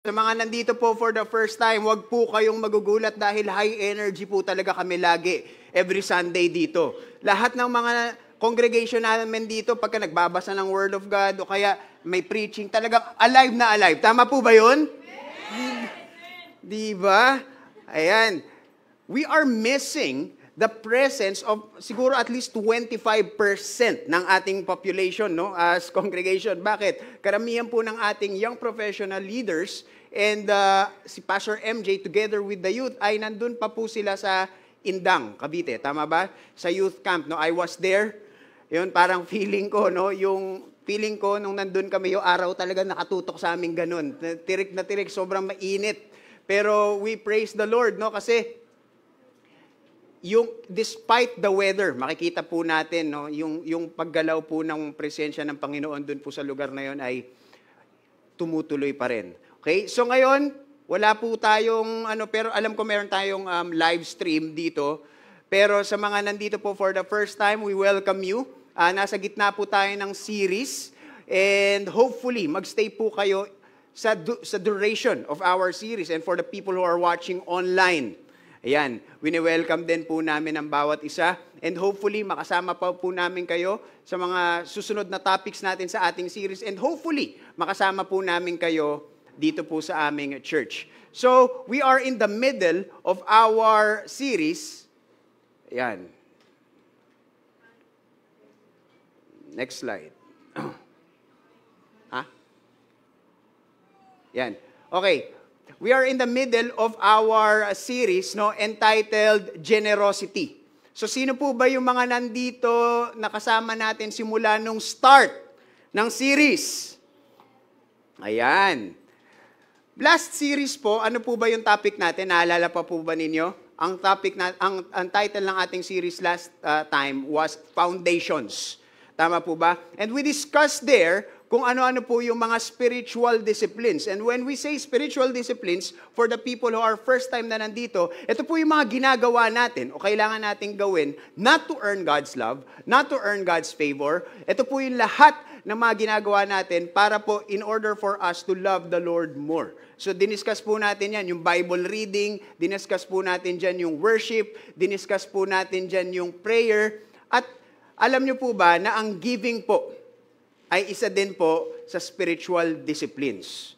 Sa mga nandito po for the first time, wag po kayong magugulat dahil high energy po talaga kami lagi every Sunday dito. Lahat ng mga congregation namin dito, pagka nagbabasa ng Word of God o kaya may preaching, talagang alive na alive. Tama po ba yun? Di ba? Ayan. We are missing the presence of siguro at least 25% ng ating population, no, as congregation. Bakit? Karamihan po ng ating young professional leaders and si Pastor MJ together with the youth ay nandun pa po sila sa Indang, Cavite. Tama ba? Sa youth camp, no? I was there. Yun, parang feeling ko, no, yung feeling ko nung nandun kami yung araw talaga nakatutok sa amin ganun. Tirik na tirik, sobrang mainit. Pero we praise the Lord, no, kasi yung despite the weather, makikita po natin, no, yung paggalaw po ng presensya ng Panginoon doon po sa lugar na yon ay tumutuloy pa rin. Okay? So ngayon, wala po tayong pero alam ko meron tayong live stream dito. Pero sa mga nandito po for the first time, we welcome you. Nasa gitna po tayo ng series and hopefully magstay po kayo sa duration of our series and for the people who are watching online. Ayan, wini-welcome din po namin ang bawat isa and hopefully makasama pa po namin kayo sa mga susunod na topics natin sa ating series and hopefully makasama po namin kayo dito po sa aming church. So, we are in the middle of our series. Ayan. Next slide. Ha? Yan. Okay. We are in the middle of our series, no, entitled Generosity. So sino po ba yung mga nandito na kasama natin simula nung start ng series? Ayan. Last series po, ano po ba yung topic natin? Naalala pa po ba ninyo? Ang topic ang title ng ating series last time was Foundations. Tama po ba? And we discussed there kung ano-ano po yung mga spiritual disciplines. And when we say spiritual disciplines, for the people who are first time na nandito, ito po yung mga ginagawa natin o kailangan nating gawin not to earn God's love, not to earn God's favor. Ito po yung lahat ng mga ginagawa natin para po in order for us to love the Lord more. So, diniscuss po natin yan, yung Bible reading, diniscuss po natin dyan yung worship, diniscuss po natin dyan yung prayer, at alam nyo po ba na ang giving po ay isa din po sa spiritual disciplines.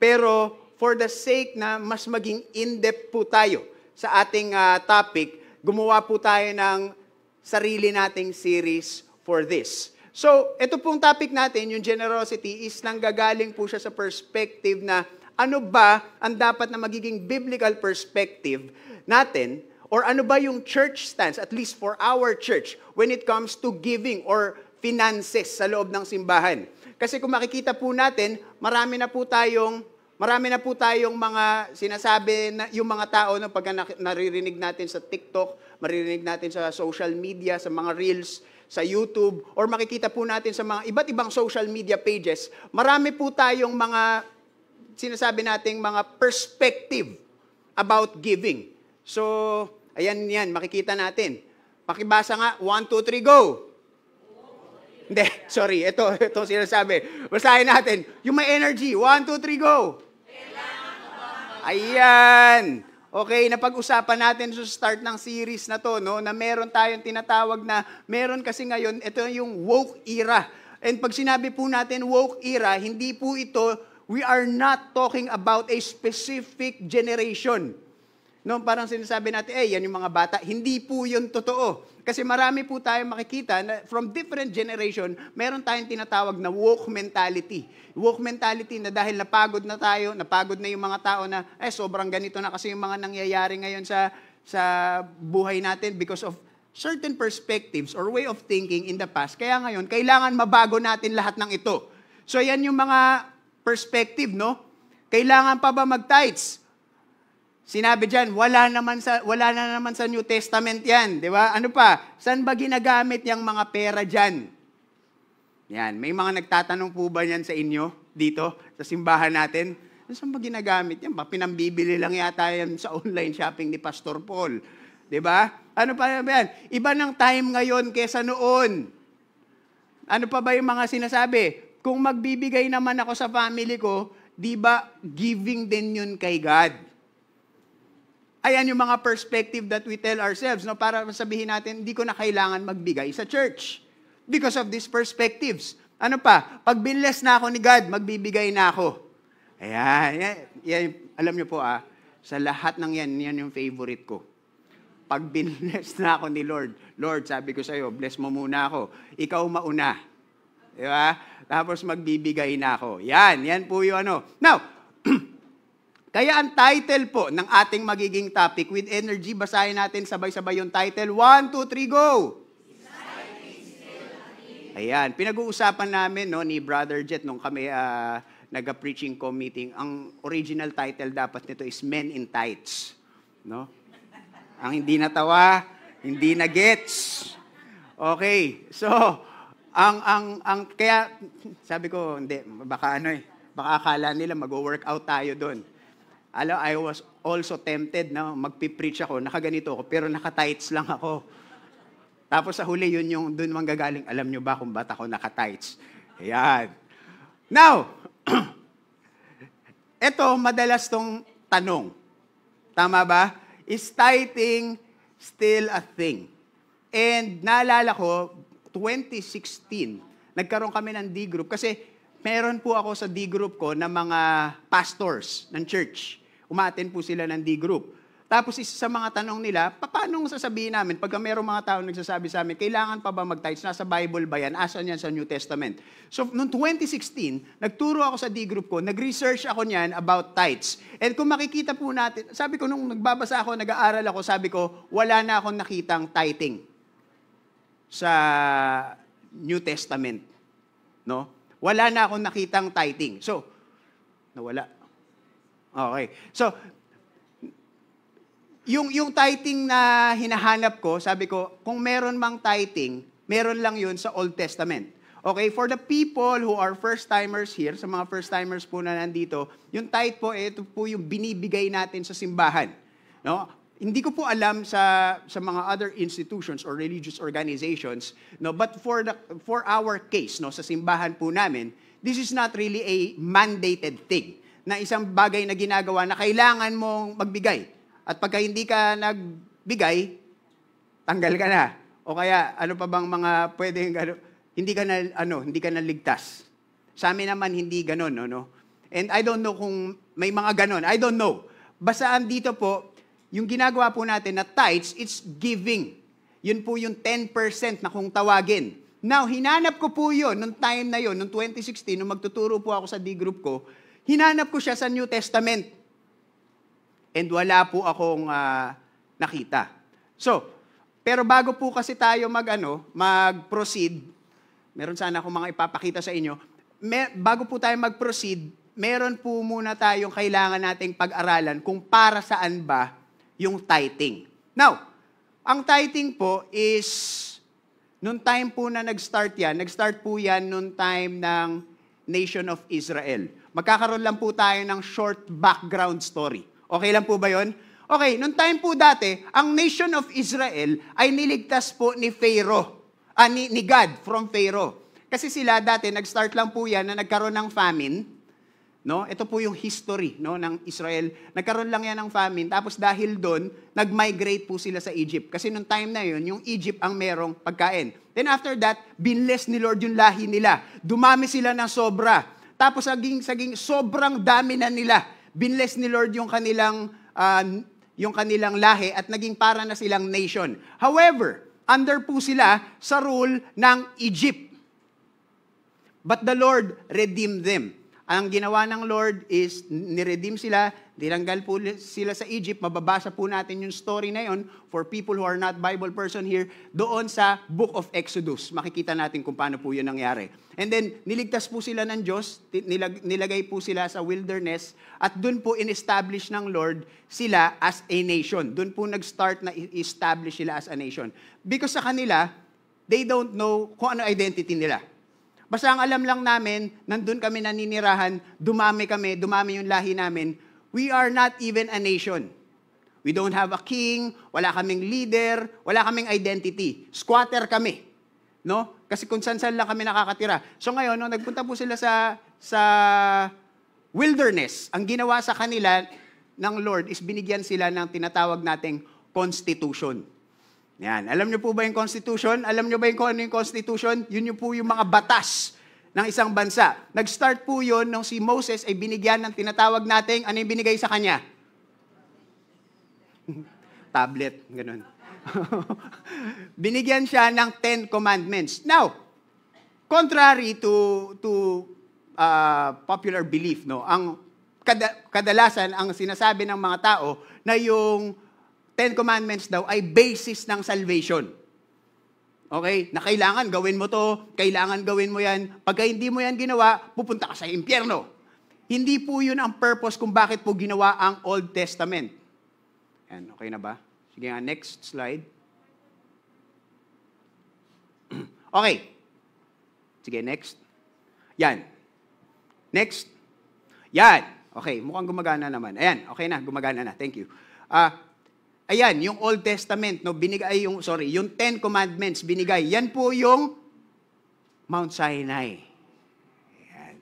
Pero for the sake na mas maging in-depth po tayo sa ating topic, gumawa po tayo ng sarili nating series for this. So, ito pong topic natin, yung generosity, is nanggagaling po siya sa perspective na ano ba ang dapat na magiging biblical perspective natin or ano ba yung church stance, at least for our church, when it comes to giving or finances sa loob ng simbahan. Kasi kung makikita po natin, marami na po tayong mga sinasabi na yung mga tao na pag naririnig natin sa TikTok, maririnig natin sa social media, sa mga reels, sa YouTube, or makikita po natin sa mga iba't ibang social media pages, marami po tayong mga sinasabi nating mga perspective about giving. So, ayan yan, makikita natin. Pakibasa nga, 1, 2, 3, go! Hindi, sorry, ito sinasabi. Basahin natin. Yung may energy. 1, 2, 3, go! Ayan! Okay, napag-usapan natin sa start ng series na to, no, na meron tayong tinatawag na, meron kasi ngayon, ito yung woke era. And pag sinabi po natin woke era, hindi po ito, we are not talking about a specific generation. No, parang sinasabi natin, yan yung mga bata. Hindi po yun totoo. Kasi marami po tayong makikita na from different generation, meron tayong tinatawag na woke mentality. Woke mentality na dahil napagod na tayo, napagod na yung mga tao na, sobrang ganito na kasi yung mga nangyayari ngayon sa buhay natin because of certain perspectives or way of thinking in the past. Kaya ngayon, kailangan mabago natin lahat ng ito. So yan yung mga perspective, no? Kailangan pa ba mag-tithes? Sinabi diyan, wala na naman sa New Testament 'yan, 'di ba? Ano pa? Saan ba ginagamit yung mga pera diyan? Yan, may mga nagtatanong po ba niyan sa inyo dito sa simbahan natin? Saan ba ginagamit yan? Pinambibili lang yata yan sa online shopping ni Pastor Paul. 'Di ba? Ano pa yan? Iba ng time ngayon kaysa noon. Ano pa ba yung mga sinasabi? Kung magbibigay naman ako sa family ko, di ba giving din yun kay God? Ayan yung mga perspective that we tell ourselves, no? Para sabihin natin, hindi ko na kailangan magbigay sa church. Because of these perspectives. Ano pa? Pag binless na ako ni God, magbibigay na ako. Ayan, yan, alam niyo po sa lahat ng yan yung favorite ko. Pag binless na ako ni Lord, Lord, sabi ko sa'yo, bless mo muna ako. Ikaw mauna. Di ba? Tapos magbibigay na ako. Yan po yung ano. Now, kaya ang title po ng ating magiging topic, with energy, basahin natin sabay-sabay yung title. 1, 2, 3, go! Ayan, pinag-uusapan namin ni Brother Jet nung kami nag-preaching meeting. Ang original title dapat nito is Men in Tights. No? Ang hindi natawa, hindi na gets. Okay, so, kaya, sabi ko, hindi, baka akala nila mag-workout tayo doon. I was also tempted na magpipreach ako, nakaganito ako, pero naka-tights lang ako. Tapos sa huli, yun yung doon manggagaling, alam nyo ba kung ba't ako naka-tights? Ayan. Now, eto, madalas tong tanong. Tama ba? Is tithing still a thing? And naalala ko, 2016, nagkaroon kami ng D-group kasi meron po ako sa D-group ko na mga pastors ng church. Umaten po sila ng D-group. Tapos isa sa mga tanong nila, paano sasabihin namin, pagka mayroong mga tao nagsasabi sa amin, kailangan pa ba mag-tithes? Nasa Bible ba yan? Asan yan sa New Testament? So, noong 2016, nagturo ako sa D-group ko, nag-research ako niyan about tithes. And kung makikita po natin, sabi ko, nung nagbabasa ako, nag-aaral ako, sabi ko, wala na akong nakitang tithing sa New Testament. No? Wala na akong nakitang tithing. So, nawala. Okay. So, yung tithing na hinahanap ko, sabi ko, kung meron mang tithing, meron lang yun sa Old Testament. Okay, for the people who are first-timers here, sa mga first-timers po na nandito, yung tithe po, ito po yung binibigay natin sa simbahan. No? Hindi ko po alam sa mga other institutions or religious organizations, no, but for our case, no, sa simbahan po namin, this is not really a mandated thing na isang bagay na ginagawa na kailangan mong magbigay. At pagka hindi ka nagbigay, tanggal ka na. O kaya ano pa bang mga pwedeng hindi ka na ligtas. Sa amin naman hindi ganoon, no? And I don't know kung may mga ganon. I don't know. Basta dito po, yung ginagawa po natin na tithes, it's giving. Yun po yung 10% na kung tawagin. Now, hinanap ko po yun, nung time na yun, nung 2016, nung magtuturo po ako sa D-group ko, hinanap ko siya sa New Testament. And wala po akong nakita. So, pero bago po kasi tayo mag-proceed, meron sana akong mga ipapakita sa inyo, bago po tayo mag-proceed, meron po muna tayong kailangan nating pag-aralan kung para saan ba yung tithing. Now, ang tithing po is, nung time po na nag-start po yan nung time ng Nation of Israel. Magkakaroon lang po tayo ng short background story. Okay lang po ba yun? Okay, nung time po dati, ang Nation of Israel ay niligtas po ni Pharaoh, ni God from Pharaoh. Kasi sila dati, nag-start lang po yan na nagkaroon ng famine. No? Ito po yung history ng Israel. Nagkaroon lang yan ng famine. Tapos dahil doon, nag-migrate po sila sa Egypt. Kasi nung time na yun, yung Egypt ang merong pagkain. Then after that, binless ni Lord yung lahi nila. Dumami sila ng sobra. Tapos saging sobrang dami na nila. Binless ni Lord yung kanilang lahi at naging para na silang nation. However, under po sila sa rule ng Egypt. But the Lord redeemed them. Ang ginawa ng Lord is, niredeem sila, tinanggal po sila sa Egypt. Mababasa po natin yung story na yun for people who are not Bible person here, doon sa Book of Exodus. Makikita natin kung paano po yun nangyari. And then, niligtas po sila ng Diyos, nilagay po sila sa wilderness, at doon po in-establish ng Lord sila as a nation. Doon po nag-start na establish sila as a nation. Because sa kanila, they don't know kung ano identity nila. Basta ang alam lang namin, nandun kami naninirahan, dumami yung lahi namin, we are not even a nation. We don't have a king, wala kaming leader, wala kaming identity. Squatter kami. No? Kasi kung saan lang kami nakakatira. So ngayon, nung nagpunta po sila sa wilderness. Ang ginawa sa kanila ng Lord is binigyan sila ng tinatawag nating constitution. Yan. Alam niyo po ba yung constitution? Alam niyo ba kung ano yung constitution? Yun po yung mga batas ng isang bansa. Nag-start po yun nung si Moses ay binigyan ng tinatawag nating, ano yung binigay sa kanya? Tablet, ganun. Binigyan siya ng 10 commandments. Now, contrary to popular belief, no, ang kadalasan ang sinasabi ng mga tao na yung 10 commandments daw ay basis ng salvation. Okay? Na kailangan gawin mo to, kailangan gawin mo yan. Pagka hindi mo yan ginawa, pupunta ka sa impyerno. Hindi po yun ang purpose kung bakit po ginawa ang Old Testament. Yan, okay na ba? Sige nga, next slide. Okay. Sige, next. Yan. Next. Yan. Okay, mukhang gumagana naman. Ayan, okay na, gumagana na. Thank you. Ayan, yung Old Testament, no, binigay yung 10 commandments binigay. Yan po yung Mount Sinai. Ayan.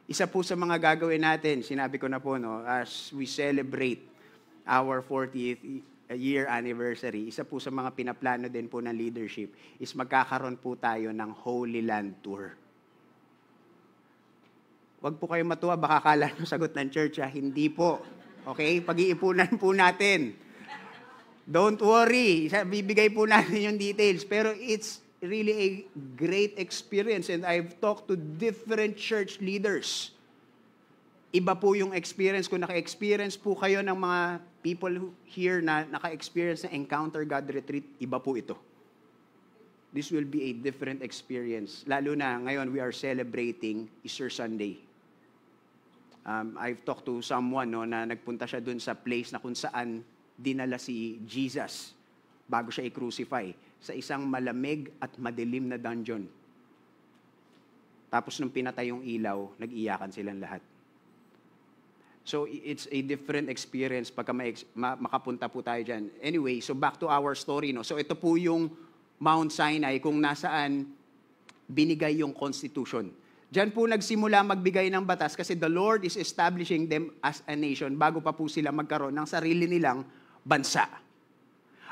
Isa po sa mga gagawin natin, sinabi ko na po, no, as we celebrate our 40th year anniversary, isa po sa mga pinaplano din po ng leadership is magkakaroon po tayo ng Holy Land Tour. Huwag po kayo matuwa, baka kala nyo sagot ng church, ha? Hindi po. Okay? Pag-iipunan po natin. Don't worry, bibigay po natin yung details. Pero it's really a great experience and I've talked to different church leaders. Iba po yung experience. Kung naka-experience po kayo ng mga people here na naka-experience na Encounter God Retreat, iba po ito. This will be a different experience. Lalo na ngayon we are celebrating Easter Sunday. I've talked to someone, no, na nagpunta siya dun sa place na kung saan dinala si Jesus bago siya i-crucify sa isang malamig at madilim na dungeon. Tapos nung pinatay yung ilaw, nag-iyakan silang lahat. So it's a different experience pagka makapunta po tayo dyan. Anyway, so back to our story. No? So ito po yung Mount Sinai kung nasaan binigay yung constitution. Diyan po nagsimula magbigay ng batas kasi the Lord is establishing them as a nation bago pa po sila magkaroon ng sarili nilang bansa.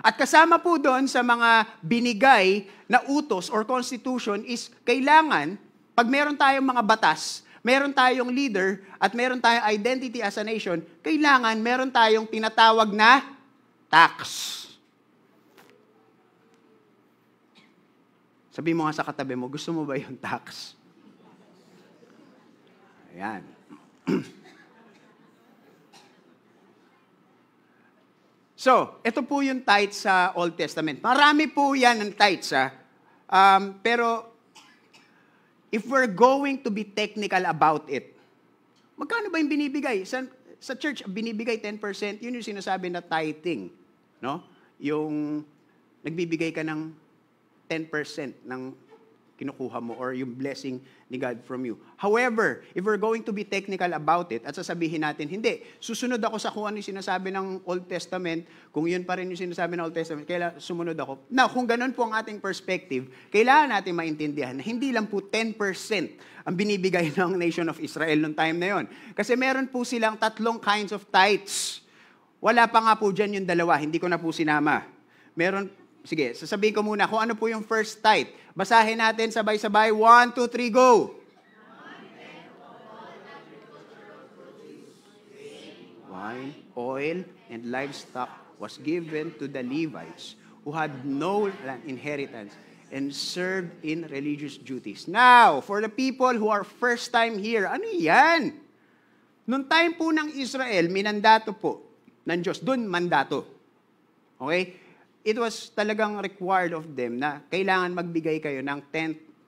At kasama po doon sa mga binigay na utos or constitution is kailangan, pag meron tayong mga batas, meron tayong leader, at meron tayong identity as a nation, kailangan meron tayong tinatawag na tax. Sabi mo nga sa katabi mo, gusto mo ba yung tax? Ayan. So, ito po yung tithes sa Old Testament. Marami po yan ng tithes. Pero, if we're going to be technical about it, magkano ba yung binibigay? Sa church, binibigay 10%, yun yung sinasabi na tithing. No? Yung nagbibigay ka ng 10% ng kinukuha mo or yung blessing ni God from you. However, if we're going to be technical about it at sasabihin natin, hindi, susunod ako sa kung ano yung sinasabi ng Old Testament, kung yun pa rin yung sinasabi ng Old Testament, kailangan sumunod ako. Now, kung ganun po ang ating perspective, kailangan natin maintindihan na hindi lang po 10% ang binibigay ng nation of Israel noong time na yon. Kasi meron po silang 3 kinds of tithes. Wala pa nga po dyan yung 2, hindi ko na po sinama. Sige, sasabihin ko muna kung ano po yung first tithe. Basahin natin sabay-sabay. 1, 2, 3, go! Wine, oil, and livestock was given to the Levites who had no inheritance and served in religious duties. Now, for the people who are first time here, ano yan? Noong time po ng Israel, minandato po ng Diyos. Doon, mandato. Okay? It was talagang required of them na kailangan magbigay kayo ng 10%.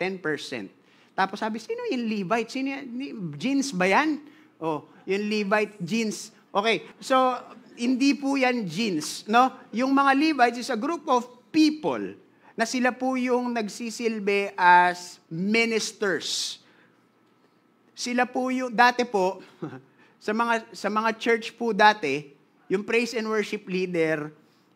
Tapos sabi, sino yung Levite? Sino yung jeans ba yan? Oh, yung Levite jeans. Okay, so hindi po yan jeans, no? Yung mga Levites is a group of people na sila po yung nagsisilbi as ministers. Sila po yung dati po sa mga church po dati, yung praise and worship leader,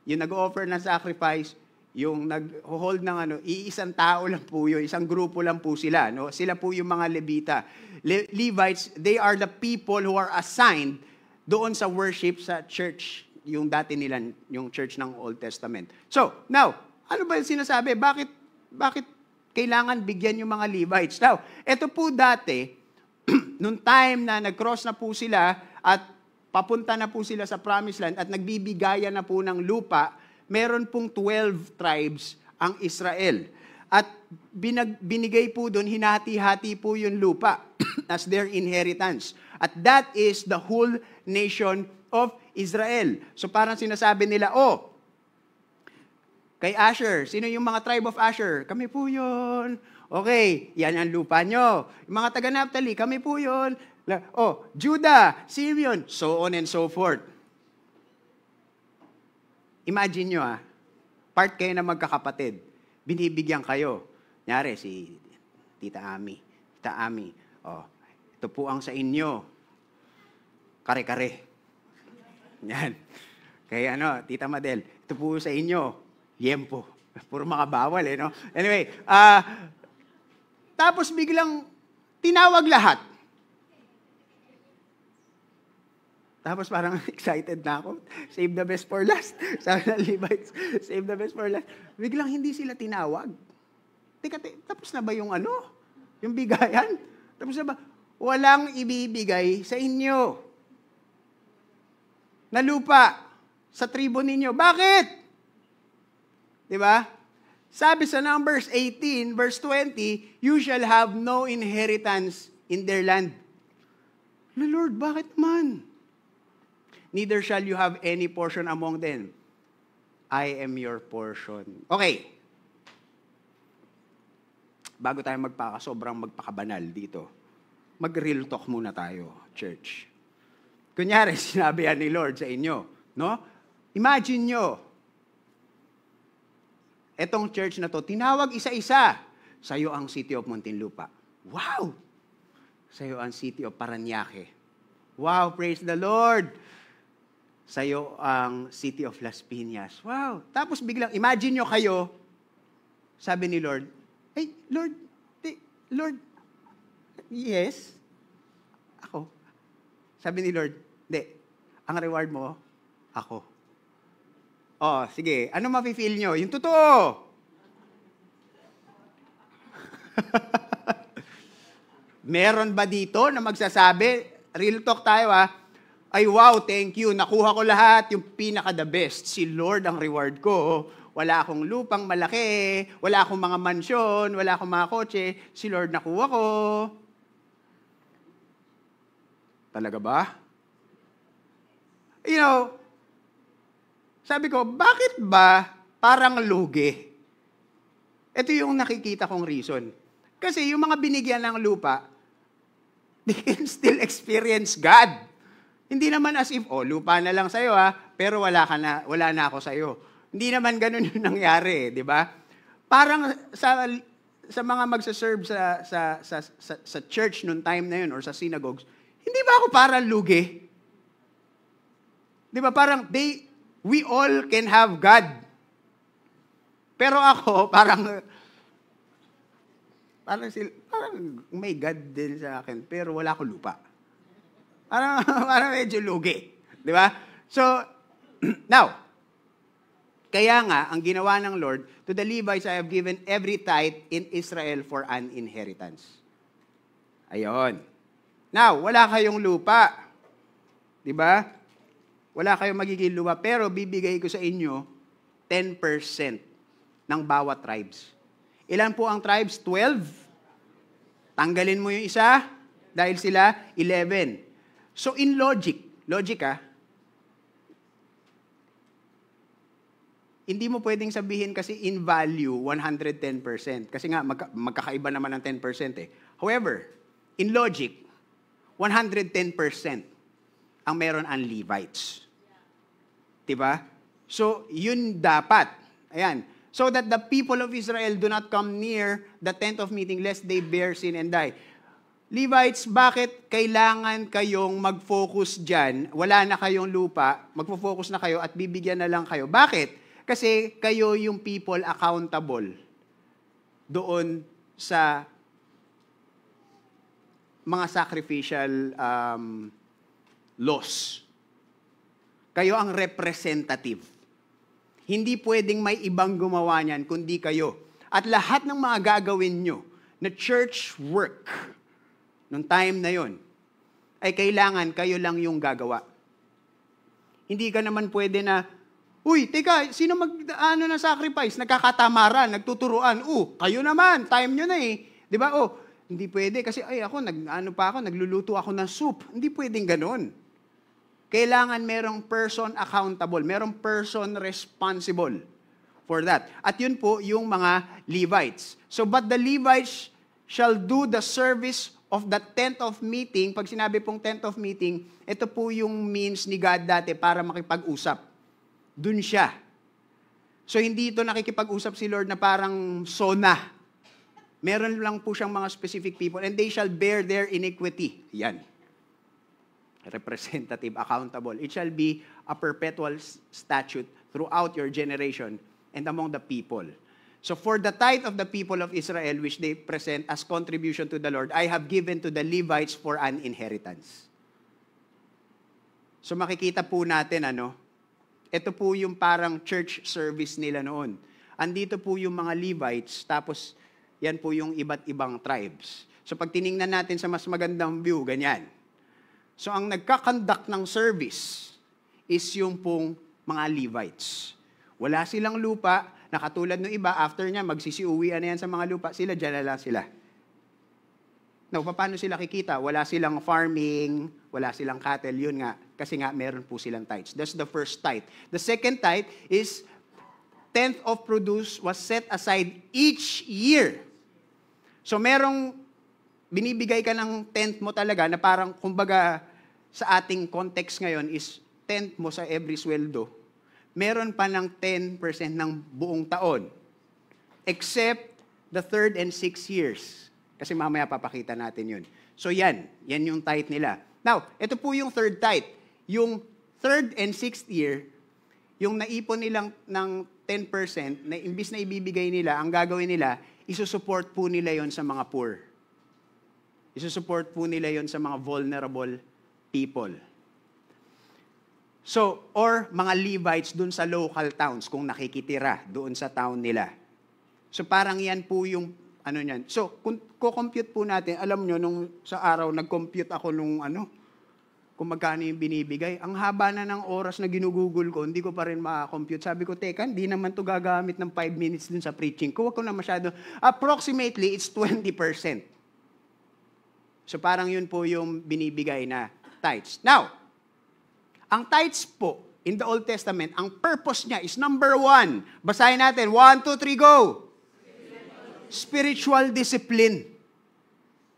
yung nag-offer ng sacrifice, yung nag-hold ng iisang tao lang po yun, isang grupo lang po sila. No? Sila po yung mga Levita. Levites, they are the people who are assigned doon sa worship sa church, yung dati nila, yung church ng Old Testament. So, now, ano ba yung sinasabi? Bakit kailangan bigyan yung mga Levites? Now, ito po dati, nung time na nag-cross na po sila at papunta na po sila sa Promised Land at nagbibigayan na po ng lupa, meron pong 12 tribes ang Israel. At binigay po doon, hinati-hati po yung lupa as their inheritance. At that is the whole nation of Israel. So parang sinasabi nila, kay Asher, sino yung mga tribe of Asher? Kami po yun. Okay, yan ang lupa nyo. Yung mga taga-Naphtali, kami po yun. Judah, Simeon, so on and so forth. Imagine nyo part kayo na magkakapatid. Binibigyan kayo. Nyari, si Tita Ami. Tita Ami, ito po ang sa inyo. Kare-kare. Yan. Kaya Tita Madel, ito po sa inyo. Liempo. Puro makabawal no? Anyway, tapos biglang tinawag lahat. Tapos parang excited na ako. Save the best for last. Sabi ng Levites, save the best for last. Biglang hindi sila tinawag. Tapos na ba yung Yung bigayan? Tapos na ba? Walang ibibigay sa inyo na lupa sa tribo ninyo. Bakit? Diba? Sabi sa Numbers 18, verse 20, you shall have no inheritance in their land. Lord, bakit man? Neither shall you have any portion among them. I am your portion. Okay. Bago tayo sobrang magpakabanal dito, mag-real talk muna tayo, church. Kunyari, sinabi yan ni Lord sa inyo, no? Imagine nyo, etong church na to, tinawag isa-isa. Sa'yo ang city of Muntinlupa. Wow! Sa'yo ang city of Parañaque. Wow, praise the Lord! Sa'yo ang city of Las Piñas. Wow! Tapos biglang, imagine nyo kayo, sabi ni Lord, Lord, yes? Ako. Sabi ni Lord, hindi. Ang reward mo, ako. Sige. Ano mafe-feel nyo? Yung totoo. Meron ba dito na magsasabi, real talk tayo ay wow, thank you, nakuha ko lahat, yung pinaka-the best. Si Lord ang reward ko. Wala akong lupang malaki, wala akong mga mansyon, wala akong mga kotse. Si Lord nakuha ko. Talaga ba? Sabi ko, bakit ba parang lugi? Ito yung nakikita kong reason. Kasi yung mga binigyan ng lupa, they can still experience God. Hindi naman as if, lupa na lang sa'yo pero wala na ako sa'yo. Hindi naman ganun yung nangyari, di ba? Parang sa mga magsaserve sa church noong time na yun or sa synagogues, hindi ba ako parang lugi? Di ba parang we all can have God. Pero ako, parang may God din sa akin, pero wala akong lupa. Parang medyo lugi. Di ba? So, now, kaya nga, ang ginawa ng Lord, to the Levites I have given every tithe in Israel for an inheritance. Ayon. Now, wala kayong lupa. Di ba? Wala kayong magiging lupa, pero bibigay ko sa inyo 10% ng bawat tribes. Ilan po ang tribes? 12. Tanggalin mo yung isa, dahil sila 11. So in logic hindi mo pwedeng sabihin kasi in value 110%. Kasi nga magkakaiba naman ng 10% However, in logic, 110% ang meron ang Levites. Diba? So yun dapat. Ayan. So that the people of Israel do not come near the tent of meeting lest they bear sin and die. Levites, bakit kailangan kayong mag-focus dyan? Wala na kayong lupa, magfo-focus na kayo at bibigyan na lang kayo. Bakit? Kasi kayo yung people accountable doon sa mga sacrificial laws. Kayo ang representative. Hindi pwedeng may ibang gumawa niyan kundi kayo. At lahat ng mga gagawin nyo na church work nung time na yon ay kailangan kayo lang yung gagawa. Hindi ka naman pwede na, uy, teka, sino na sacrifice? Nagkakatamaran, nagtuturuan. Kayo naman, time nyo na eh. Di ba? Hindi pwede kasi, nagluluto ako ng soup. Hindi pwedeng ganun. Kailangan merong person accountable, merong person responsible for that. At yun po yung mga Levites. So, but the Levites shall do the service of the tent of meeting. Pag sinabi pong tent of meeting, ito po yung means ni God dati para makipag-usap. Dun siya. So, hindi ito nakikipag-usap si Lord na parang sona. Meron lang po siyang mga specific people, and they shall bear their iniquity. Yan. Representative, accountable. It shall be a perpetual statute throughout your generation and among the people. So for the tithe of the people of Israel, which they present as contribution to the Lord, I have given to the Levites for an inheritance. So makikita po natin, ito po yung parang church service nila noon. Andito po yung mga Levites, tapos yan po yung iba't ibang tribes. So pag tiningnan natin sa mas magandang view, ganyan. So ang nagkakandak ng service is yung pong mga Levites. Wala silang lupa, na katulad ng iba, after niya, magsisiuwian na yan sa mga lupa, sila, dyan na lang sila. Now, paano sila kikita? Wala silang farming, wala silang cattle, yun nga, kasi nga, meron po silang tithes. That's the first tithe. The second tithe is, tenth of produce was set aside each year. So, binibigay ka ng tenth mo talaga, na parang, kumbaga, sa ating context ngayon is, tenth mo sa every sweldo, meron pa ng 10% ng buong taon. Except the third and sixth years. Kasi mamaya papakita natin yun. So yan yung tithe nila. Now, ito po yung third tithe. Yung third and sixth year, yung naipon nilang ng 10%, na imbis na ibibigay nila, ang gagawin nila, isusupport po nila yon sa mga poor. Isusupport po nila yon sa mga vulnerable people. So, or mga Levites dun sa local towns kung nakikitira doon sa town nila. So, parang yan po yung niyan. So, kung compute po natin, alam nyo, nung sa araw, nag-compute ako nung kung magkano yung binibigay. Ang haba na ng oras na ginugugol ko, hindi ko pa rin makakompute. Sabi ko, teka, hindi naman to gagamit ng 5 minutes dun sa preaching ko. Huwag ko na masyado. Approximately, it's 20%. So, parang yun po yung binibigay na tithes. Now, ang tithes po, in the Old Testament, ang purpose niya is number 1. Basahin natin. 1, 2, 3, go! Spiritual discipline.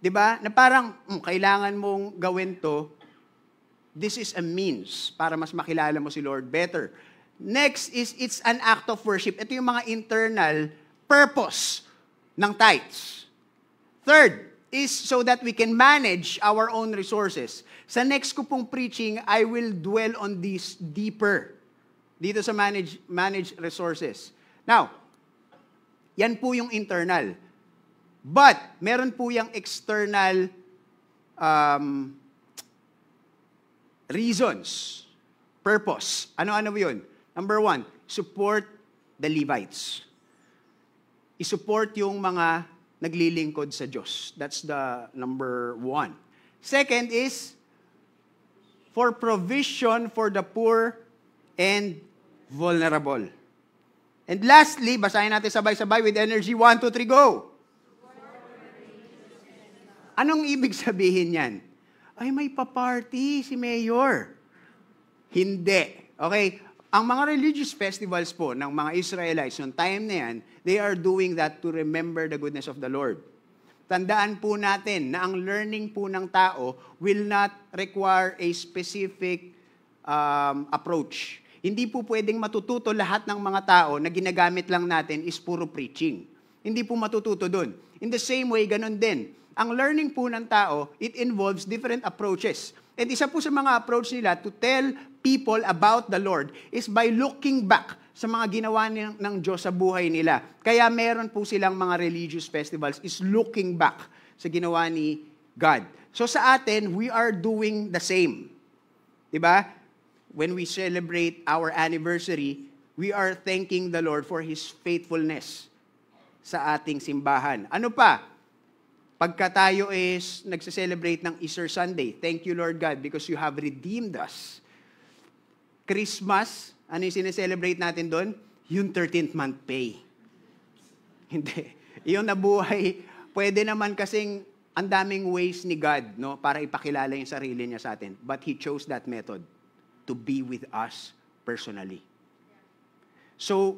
Diba? Na parang, kailangan mong gawin to. This is a means para mas makilala mo si Lord better. Next is, it's an act of worship. Ito yung mga internal purpose ng tithes. Third is so that we can manage our own resources. Sa next ko pong preaching, I will dwell on this deeper. Dito sa manage resources. Now, yan po yung internal. But, meron po yung external reasons, purpose. Ano-ano yun? Number 1, support the Levites. I-support yung mga naglilingkod sa Diyos. That's the number 1. Second is, for provision for the poor and vulnerable. And lastly, basahin natin sabay-sabay with energy. 1, 2, 3, go! Anong ibig sabihin yan? Ay, may pa-party si Mayor. Hindi. Okay? Ang mga religious festivals po ng mga Israelites, noong time na yan, they are doing that to remember the goodness of the Lord. Tandaan po natin na ang learning po ng tao will not require a specific approach. Hindi po pwedeng matututo lahat ng mga tao na ginagamit lang natin is puro preaching. Hindi po matututo dun. In the same way, ganun din. Ang learning po ng tao, it involves different approaches. And isa po sa mga approach nila to tell people about the Lord is by looking back sa mga ginawa ng Diyos sa buhay nila. Kaya meron po silang mga religious festivals is looking back sa ginawa ni God. So sa atin, we are doing the same. Diba? When we celebrate our anniversary, we are thanking the Lord for His faithfulness sa ating simbahan. Ano pa? Pagka tayo is nagse-celebrate ng Easter Sunday, thank you Lord God because you have redeemed us. Christmas, ano yung sineselebrate natin doon? Yung 13th month pay. Hindi. Yung nabuhay, pwede naman kasing ang daming ways ni God, no, para ipakilala yung sarili niya sa atin. But He chose that method to be with us personally. So,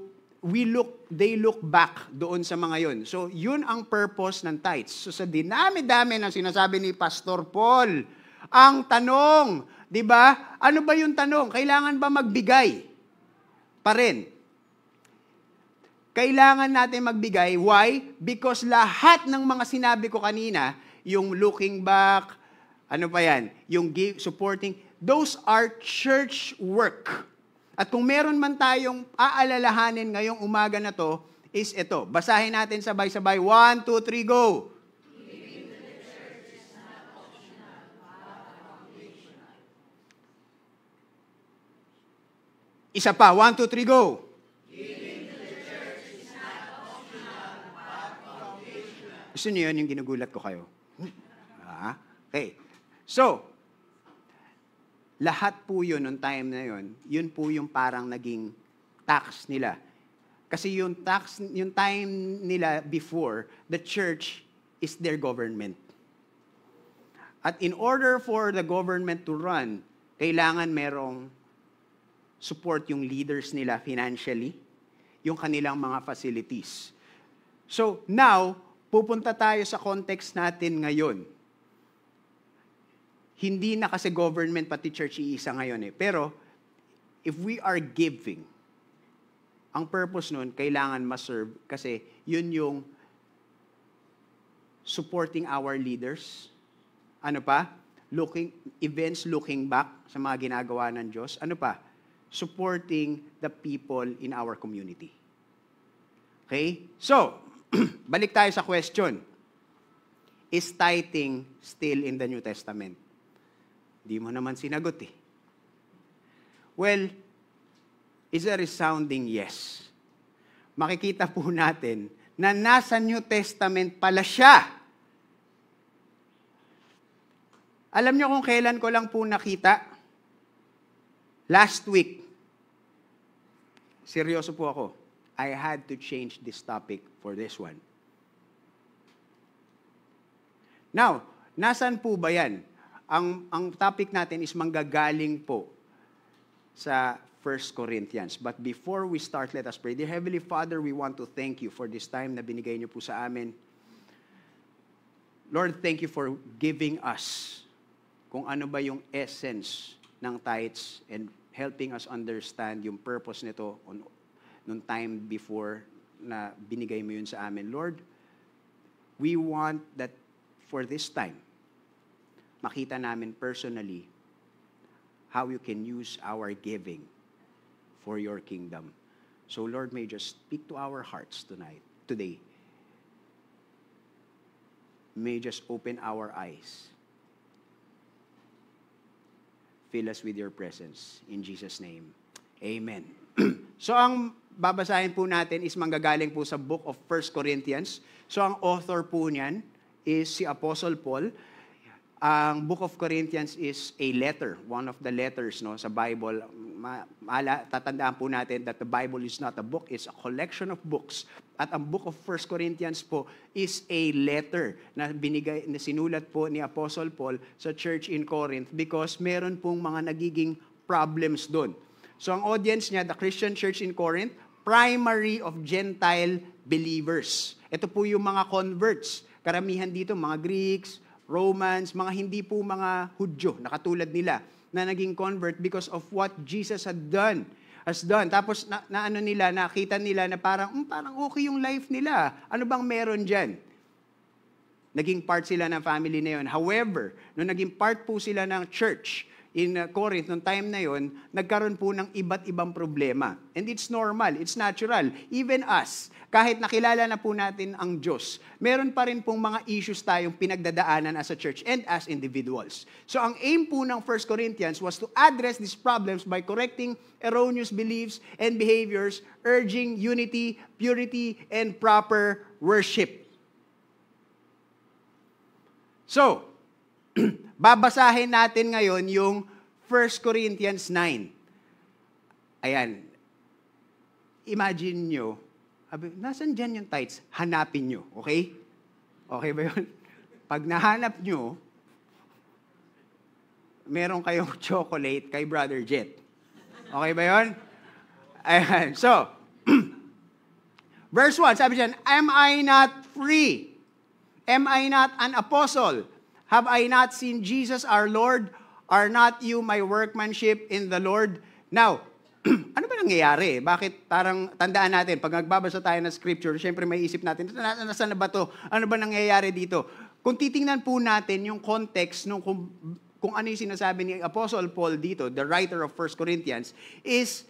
they look back doon sa mga yun. So, yun ang purpose ng tithes. So, sa dinami-dami na sinasabi ni Pastor Paul, ang tanong, di ba? Ano ba yung tanong? Kailangan ba magbigay? Pa rin. Kailangan natin magbigay. Why? Because lahat ng mga sinabi ko kanina, yung looking back, ano pa yan? Yung supporting, those are church work. At kung meron man tayong aalalahanin ngayong umaga na to, is ito. Basahin natin sabay-sabay. 1, 2, 3, go! Isa pa. 1, 2, 3, go! Gusto niyo yun yung ginugulat ko kayo? Okay. So, lahat po yun, nung time na yun po yung parang naging tax nila. Kasi yung time nila before, the church is their government. At in order for the government to run, kailangan merong support yung leaders nila financially, yung kanilang mga facilities. So now, pupunta tayo sa context natin ngayon. Hindi na kasi government pati church iisa ngayon eh. Pero, if we are giving, ang purpose nun, kailangan ma-serve kasi yun yung supporting our leaders. Ano pa? Events looking back sa mga ginagawa ng Diyos. Ano pa? Supporting the people in our community. Okay? So, balik tayo sa question. Is tithing still in the New Testament? Di mo naman sinagot eh. Well, is a resounding yes. Makikita po natin na nasa New Testament pala siya. Alam niyo kung kailan ko lang po nakita? Last week. Seryoso po ako. I had to change this topic for this one. Now, nasan po ba yan? Ang topic natin is manggagaling po sa 1 Corinthians. But before we start, let us pray. Dear Heavenly Father, we want to thank you for this time na binigay niyo po sa amin. Lord, thank you for giving us kung ano ba yung essence ng tithes and helping us understand yung purpose nito nung time before na binigay mo yun sa amin. Lord, we want that for this time, makita namin personally how you can use our giving for your kingdom. So Lord, may just speak to our hearts today. May just open our eyes. Fill us with your presence. In Jesus' name, amen. So ang babasahin po natin is manggagaling po sa book of 1 Corinthians. So ang author po niyan is si Apostle Paul. Ang Book of Corinthians is a letter, one of the letters sa Bible. Tatandaan po natin that the Bible is not a book, it's a collection of books. At ang Book of 1 Corinthians po is a letter na sinulat po ni Apostle Paul sa church in Corinth because meron pong mga nagiging problems doon. So ang audience niya, the Christian church in Corinth, primary of Gentile believers. Ito po yung mga converts. Karamihan dito, mga Greeks, Romans, mga hindi po mga Hudyo na katulad nila na naging convert because of what Jesus has done. Tapos nakita nila na parang okay yung life nila. Ano bang meron dyan? Naging part sila ng family na yun. However, nung naging part po sila ng church, in Corinth, noong time na yon, nagkaroon po ng iba't ibang problema. And it's normal, it's natural. Even us, kahit nakilala na po natin ang Diyos, meron pa rin pong mga issues tayong pinagdadaanan as a church and as individuals. So ang aim po ng 1 Corinthians was to address these problems by correcting erroneous beliefs and behaviors, urging unity, purity, and proper worship. So, babasahin natin ngayon yung 1 Corinthians 9. Ayan. Imagine nyo, nasan dyan yung tithes? Hanapin nyo, okay? Okay ba yun? Pag nahanap nyo, meron kayong chocolate kay Brother Jet. Okay ba yun? Ayan. So, verse 1, sabi dyan, am I not free? Am I not an apostle? Have I not seen Jesus our Lord? Are not you my workmanship in the Lord? Now, ano ba nangyayari? Bakit parang tandaan natin, pag nagbabasa tayo ng scripture, syempre may isip natin, nasaan na ba to? Ano ba nangyayari dito? Kung titingnan po natin yung context nung kung ano yung sinasabi ni Apostle Paul dito, the writer of 1 Corinthians, is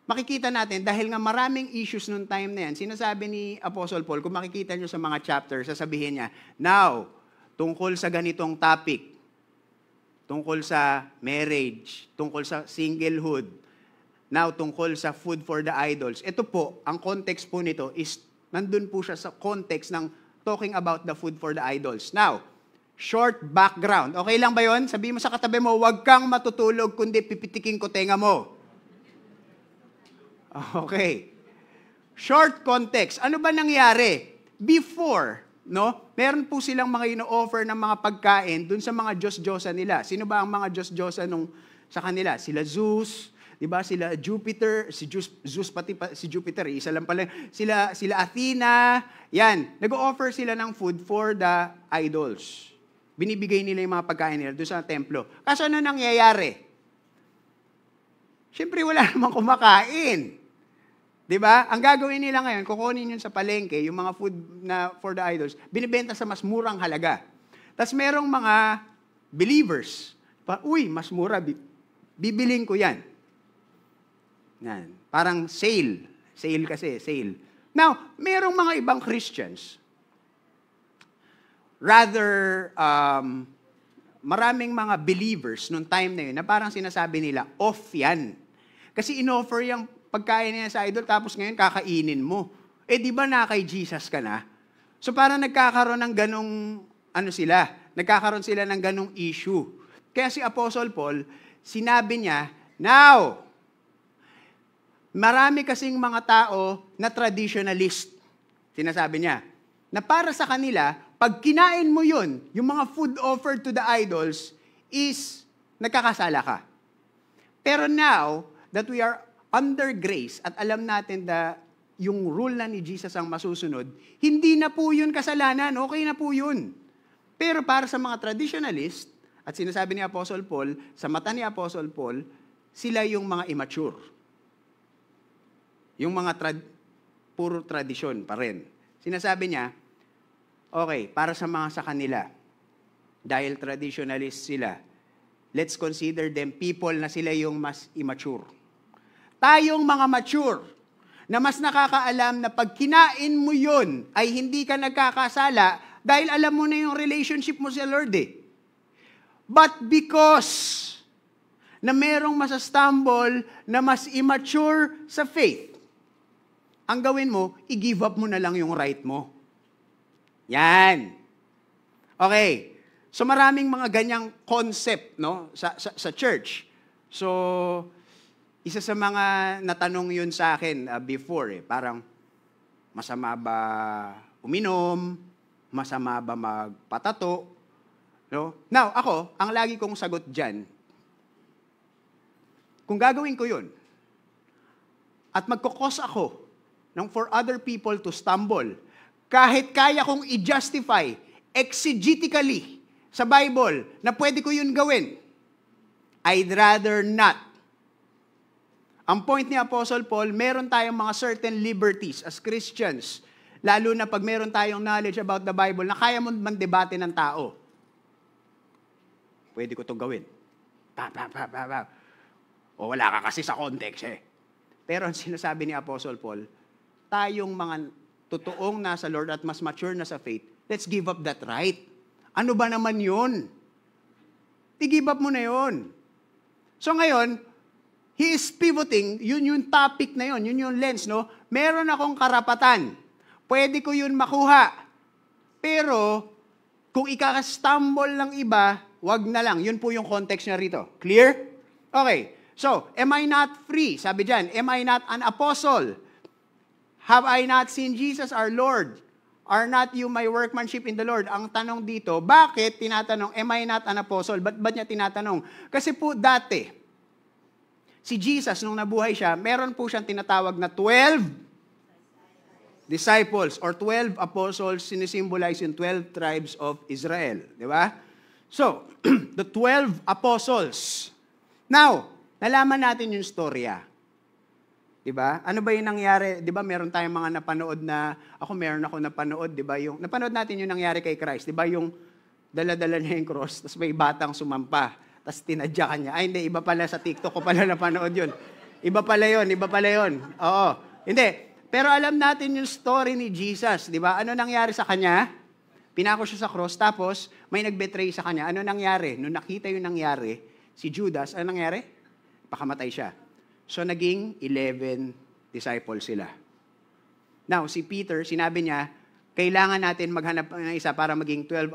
makikita natin, dahil nga maraming issues nung time na yan, sinasabi ni Apostle Paul, kung makikita nyo sa mga chapters, sasabihin niya, now, tungkol sa ganitong topic, tungkol sa marriage, tungkol sa singlehood, now tungkol sa food for the idols. Ito po, ang context po nito is, nandun po siya sa context ng talking about the food for the idols. Now, short background. Okay lang ba yon? Sabihin mo sa katabi mo, huwag kang matutulog, kundi pipitikin ko tenga mo. Okay. Short context. Ano ba nangyari? Before, no? Meron po silang mga ino-offer ng mga pagkain dun sa mga Diyos-Diyosa nila. Sino ba ang mga Diyos-Diyosa sa kanila? Sila Zeus, 'di ba? Sila Jupiter, Zeus pati si Jupiter, isa lang pala. Sila Athena, yan. Nag-o-offer sila ng food for the idols. Binibigay nila yung mga pagkain nila doon sa templo. Kaso ano nangyayari? Siyempre wala namang kumakain. 'Di ba? Ang gagawin nila ngayon, kukunin yun sa palengke, yung mga food na for the idols, binibenta sa mas murang halaga. Tapos merong mga believers, uy, mas mura, bibiling ko yan. Yan. Parang sale. Sale kasi, sale. Now, merong mga ibang Christians, rather, maraming mga believers nung time na yun, na parang sinasabi nila, off yan. Kasi in-offer yung pagkain niya sa idol, tapos ngayon kakainin mo. Eh, di ba na kay Jesus ka na? So, parang nagkakaroon ng ganong, nagkakaroon sila ng ganong issue. Kaya si Apostle Paul, sinabi niya, now, marami kasing mga tao na traditionalist, sinasabi niya, na para sa kanila, pag kinain mo yun, yung mga food offered to the idols, is nagkakasala ka. Pero now, that we are under grace at alam natin na yung rule na ni Jesus ang masusunod, hindi na po yun kasalanan, okay na po yun. Pero para sa mga traditionalist, at sinasabi ni Apostle Paul, sa mata ni Apostle Paul, sila yung mga immature. Yung mga puro tradisyon pa rin. Sinasabi niya, okay, para sa mga sa kanila, dahil traditionalist sila, let's consider them people na sila yung mas immature. Tayong mga mature, na mas nakakaalam na pag kinain mo yun, ay hindi ka nagkakasala dahil alam mo na yung relationship mo sa Lord eh. But because na merong masastumble na mas immature sa faith, ang gawin mo, i-give up mo na lang yung right mo. Yan. Okay. So maraming mga ganyang concept, no, sa church. So, isa sa mga natanong yun sa akin before, parang masama ba uminom? Masama ba magpatato? No? Now, ako, ang lagi kong sagot dyan, kung gagawin ko yun, at magkukos ako for other people to stumble, kahit kaya kong i-justify exegetically sa Bible na pwede ko yun gawin, I'd rather not. Ang point ni Apostle Paul, meron tayong mga certain liberties as Christians, lalo na pag meron tayong knowledge about the Bible na kaya mo mandebate ng tao. Pwede ko itong gawin. O wala ka kasi sa context eh. Pero ang sinasabi ni Apostle Paul, tayong mga totoong nasa Lord at mas mature na sa faith, let's give up that right. Ano ba naman yun? I-give up mo na yun. So ngayon, he is pivoting, yun yung topic na yun yung lens, no? Meron akong karapatan. Pwede ko yun makuha. Pero, kung ikakastumble ng iba, wag na lang. Yun po yung context niya rito. Clear? Okay. So, am I not free? Sabi dyan, am I not an apostle? Have I not seen Jesus our Lord? Are not you my workmanship in the Lord? Ang tanong dito, bakit tinatanong, am I not an apostle? Ba't niya tinatanong? Kasi po dati, si Jesus, nung nabuhay siya, meron po siyang tinatawag na 12 disciples or 12 apostles, sinisimbolize yung 12 tribes of Israel. Di ba? So, the 12 apostles. Now, nalaman natin yung storya. Diba? Ano ba yung nangyari? Diba meron tayong mga napanood na, meron ako napanood, diba? Napanood natin yung nangyari kay Christ. Diba yung dala-dala niya yung cross, tapos may batang sumampa, tapos tinadya ka niya. Ay, hindi, iba pala sa TikTok ko pala napanood yun. Iba pala yun. Oo. Hindi. Pero alam natin yung story ni Jesus, diba? Ano nangyari sa kanya? Pinako siya sa cross, tapos may nag-betray sa kanya. Ano nangyari? Nung nakita yung nangyari, si Judas, ano nangyari? Pakamatay siya. So, naging 11 disciples sila. Now, si Peter, sinabi niya, kailangan natin maghanap ng isa para maging 12,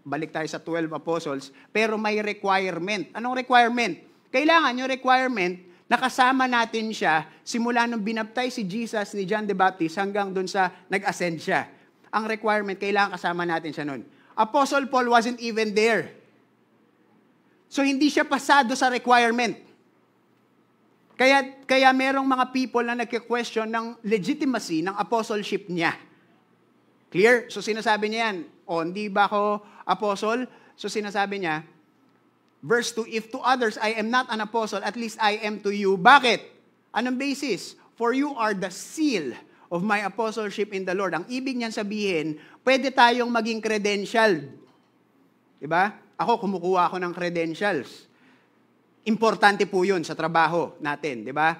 balik tayo sa 12 apostles, pero may requirement. Anong requirement? Kailangan yung requirement, nakasama natin siya, simula nung binaptize si Jesus ni John the Baptist hanggang dun sa nag-ascend siya. Ang requirement, kailangan kasama natin siya nun. Apostle Paul wasn't even there. So, hindi siya pasado sa requirement. Kaya merong mga people na nagke-question ng legitimacy ng apostleship niya. Clear? So sinasabi niya yan, hindi ba ako apostle? So sinasabi niya, verse 2, if to others I am not an apostle, at least I am to you. Bakit? Anong basis? For you are the seal of my apostleship in the Lord. Ang ibig niyan sabihin, pwede tayong maging credentialed. Diba? Ako, kumukuha ako ng credentials. Importante po yun sa trabaho natin, di ba?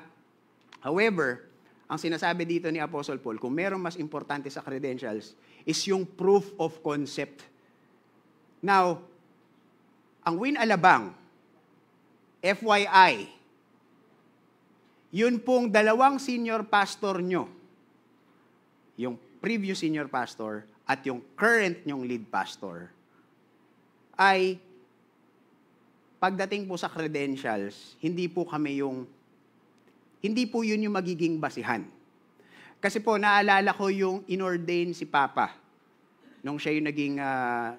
However, ang sinasabi dito ni Apostle Paul, kung merong mas importante sa credentials, is yung proof of concept. Now, ang Win Alabang, FYI, yun pong dalawang senior pastor nyo, yung previous senior pastor at yung current nyong lead pastor, ay pagdating po sa credentials, hindi po yun yung magiging basihan. Kasi po, naalala ko yung inordain si Papa nung siya yung naging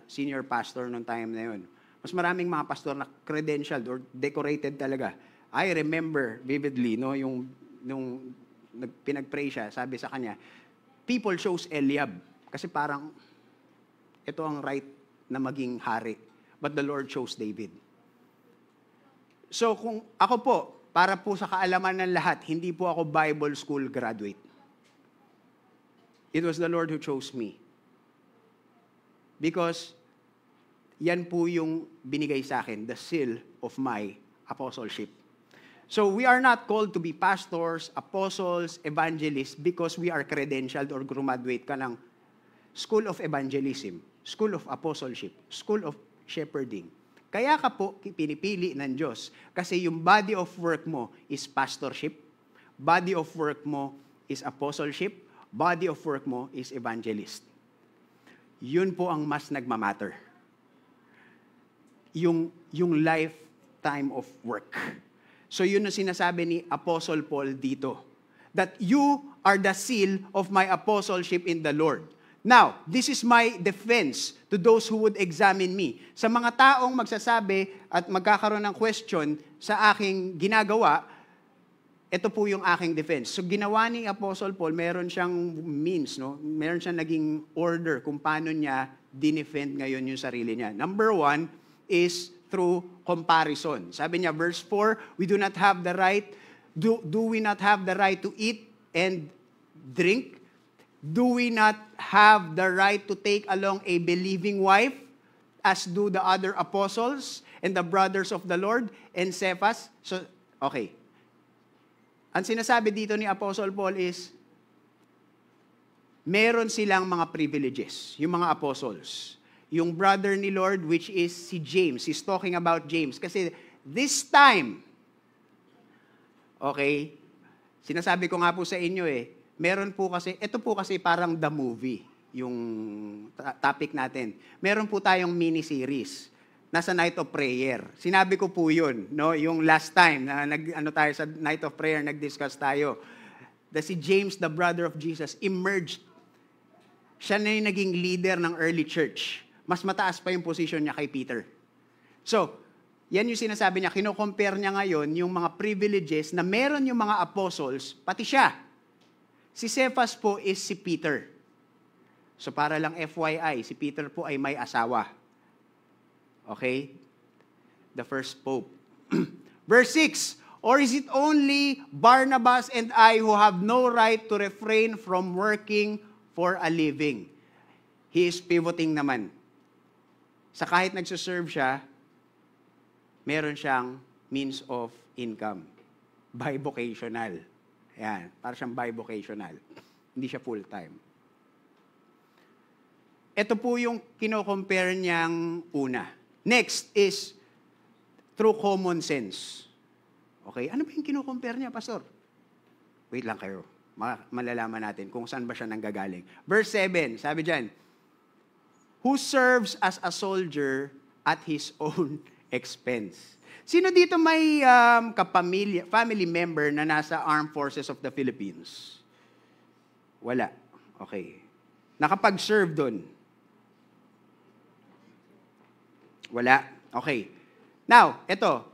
senior pastor nung time na yun. Mas maraming mga pastor na credentialed or decorated talaga. I remember vividly, no, nung pinag-pray siya, sabi sa kanya, people chose Eliab. Kasi parang, ito ang right na maging hari. But the Lord chose David. So kung ako po, para po sa kaalaman ng lahat, hindi po ako Bible school graduate. It was the Lord who chose me. Because yan po yung binigay sa akin, the seal of my apostleship. So we are not called to be pastors, apostles, evangelists because we are credentialed or graduate ka ng School of Evangelism, School of Apostleship, School of Shepherding. Kaya ka po pinipili ng Diyos kasi yung body of work mo is pastorship, body of work mo is apostleship, body of work mo is evangelist. Yun po ang mas nagmamatter. Yung lifetime of work. So yun ang sinasabi ni Apostle Paul dito. That you are the seal of my apostleship in the Lord. Now, this is my defense to those who would examine me. Sa mga taong magsasabi at magkakaroon ng question sa aking ginagawa, ito po yung aking defense. So ginawa ni Apostle Paul, meron siyang means, no? Meron siyang naging order kung paano niya dinefend ngayon yung sarili niya. Number 1 is through comparison. Sabi niya, verse 4, we do not have the right, do we not have the right to eat and drink? Do we not have the right to take along a believing wife, as do the other apostles? and the brothers of the Lord, and Cephas. So, okay. Ang sinasabi dito ni Apostle Paul is, meron silang mga privileges, yung mga apostles. Yung brother ni Lord, which is si James. He's talking about James. Kasi this time, okay, sinasabi ko nga po sa inyo meron po kasi, ito po kasi parang the movie, yung topic natin. Meron po tayong mini-series. Nasa Night of Prayer. Sinabi ko po yun, no? Yung last time na tayo sa Night of Prayer, nag-discuss tayo. Si James, the brother of Jesus, emerged. Siya na yung naging leader ng early church. Mas mataas pa yung position niya kay Peter. So, yan yung sinasabi niya, kino-compare niya ngayon yung mga privileges na meron yung mga apostles, pati siya. Si Cephas po is si Peter. So para lang FYI, si Peter po ay may asawa. Okay? The first pope. Verse 6, or is it only Barnabas and I who have no right to refrain from working for a living? He is pivoting naman. Sa kahit nagsuserve siya, meron siyang means of income. Bivocational. Ayan, para siyang bivocational. Hindi siya full-time. Ito po yung kino-compare niyang una. Next is through common sense. Okay, ano ba yung kino-compare niya, Pastor? Wait lang kayo. Malalaman natin kung saan ba siya nanggagaling. Verse 7, sabi dyan, who serves as a soldier at his own expense. Sino dito may family member na nasa Armed Forces of the Philippines? Wala. Okay. Nakapag-serve doon? Wala. Okay. Now, eto.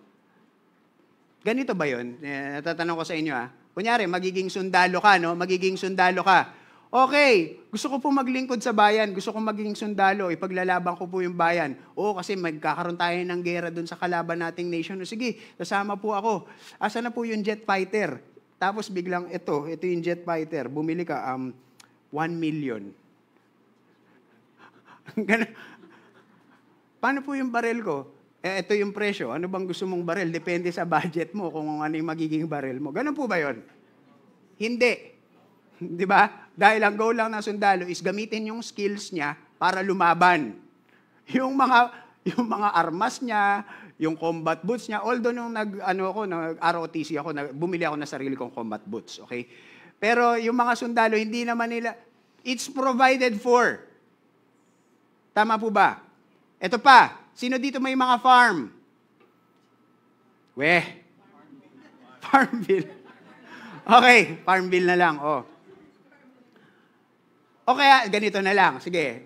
Ganito ba yun? Natatanong ko sa inyo Kunyari, magiging sundalo ka, no? Magiging sundalo ka. Okay, gusto ko po maglingkod sa bayan, gusto ko maging sundalo, ipaglalaban ko po yung bayan. Oo, kasi magkakaroon tayo ng gera dun sa kalaban nating nation. Sige, kasama po ako. Asa na po yung jet fighter? Tapos biglang ito yung jet fighter. Bumili ka, 1 million. Paano po yung baril ko? Ito yung presyo. Ano bang gusto mong baril? Depende sa budget mo kung ano yung magiging baril mo. Ganun po ba yun? Hindi. Di ba? Dahil ang goal lang ng sundalo is gamitin yung skills niya para lumaban. Yung mga armas niya, yung combat boots niya, although nung nag-ROTC ako, bumili ako ng sarili kong combat boots, okay? Pero yung mga sundalo, hindi naman nila, it's provided for. Tama po ba? Ito pa, sino dito may mga farm? Farm bill. Okay, farm bill na lang, O kaya, ganito na lang. Sige.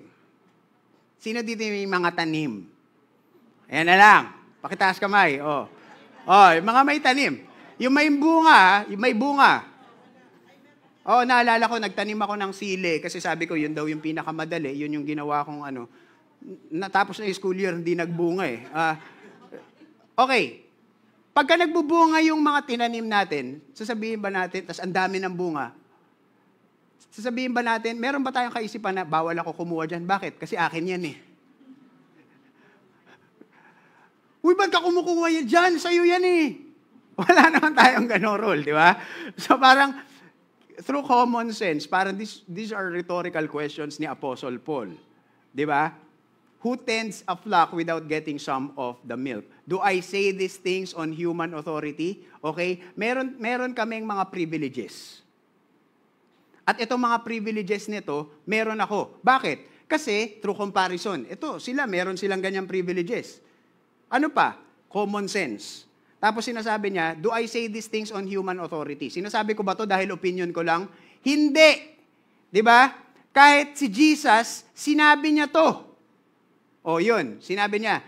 Sino dito may mga tanim? Ayan na lang. Pakitaas kamay. Yung mga may tanim. Yung may bunga, naalala ko, nagtanim ako ng sili kasi sabi ko, yun daw yung pinakamadali. Yun yung ginawa kong natapos na yung school year, hindi nagbunga Okay. Pagka nagbubunga yung mga tinanim natin, sasabihin ba natin, tas ang dami ng bunga, sasabihin ba natin, meron ba tayong kaisipan na bawal ako kumuha dyan? Bakit? Kasi akin yan Uy, ba't ka kumukuha yan dyan? Sa'yo yan Wala naman tayong gano'ng rule, di ba? So parang, through common sense, parang these are rhetorical questions ni Apostle Paul. Di ba? Who tends a flock without getting some of the milk? Do I say these things on human authority? Okay? Meron kaming mga privileges. At itong mga privileges nito, meron ako. Bakit? Kasi through comparison. Meron silang ganyang privileges. Ano pa? Common sense. Tapos sinasabi niya, do I say these things on human authority? Sinasabi ko ba to dahil opinion ko lang? Hindi. Di ba? Kahit si Jesus, sinabi niya to. Yun. Sinabi niya.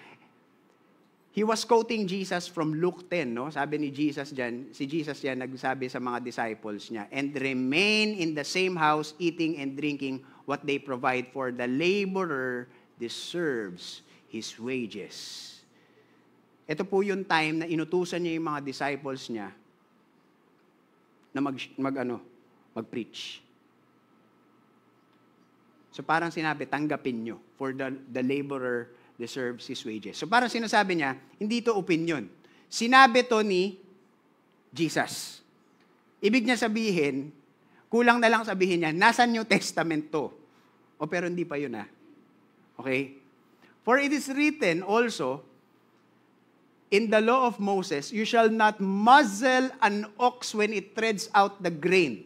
He was quoting Jesus from Luke 10, no? Sabi ni Jesus diyan, si Jesus yan nagsabi sa mga disciples niya, and remain in the same house, eating and drinking what they provide, for the laborer deserves his wages. Ito po yung time na inutusan niya yung mga disciples niya na mag-preach. So parang sinabi, tanggapin nyo, for the laborer deserves his wages. So parang sinasabi niya, hindi to opinion. Sinabi to ni Jesus. Ibig niya sabihin, kulang na lang sabihin niya, nasa New Testament to. O pero hindi pa yun Okay? For it is written also, in the law of Moses, you shall not muzzle an ox when it treads out the grain.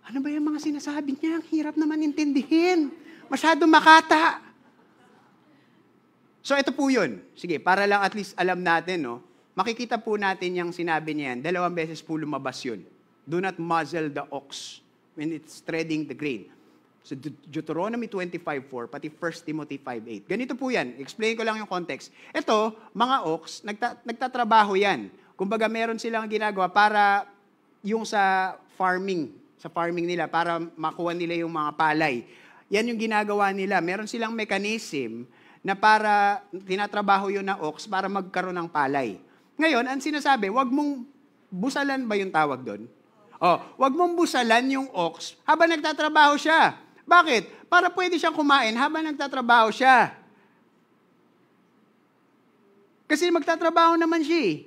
Ano ba yung mga sinasabi niya? Ang hirap naman intindihin. Masyado makata. So ito po yun. Sige, para lang at least alam natin, makikita po natin yung sinabi niya yan. 2 beses po lumabas yun. Do not muzzle the ox when it's treading the grain. So Deuteronomy 25:4, pati 1 Timothy 5:8. Ganito po yan. Explain ko lang yung context. Ito, mga ox, nagtatrabaho yan. Kumbaga meron silang ginagawa para yung sa farming nila, para makuha nila yung mga palay. Yan yung ginagawa nila. Meron silang mechanism na para tinatrabaho yun na ox para magkaroon ng palay. Ngayon, ang sinasabi, wag mong busalan ba yung tawag doon? Wag mong busalan yung ox habang nagtatrabaho siya. Bakit? Para pwede siyang kumain habang nagtatrabaho siya. Kasi magtatrabaho naman siya.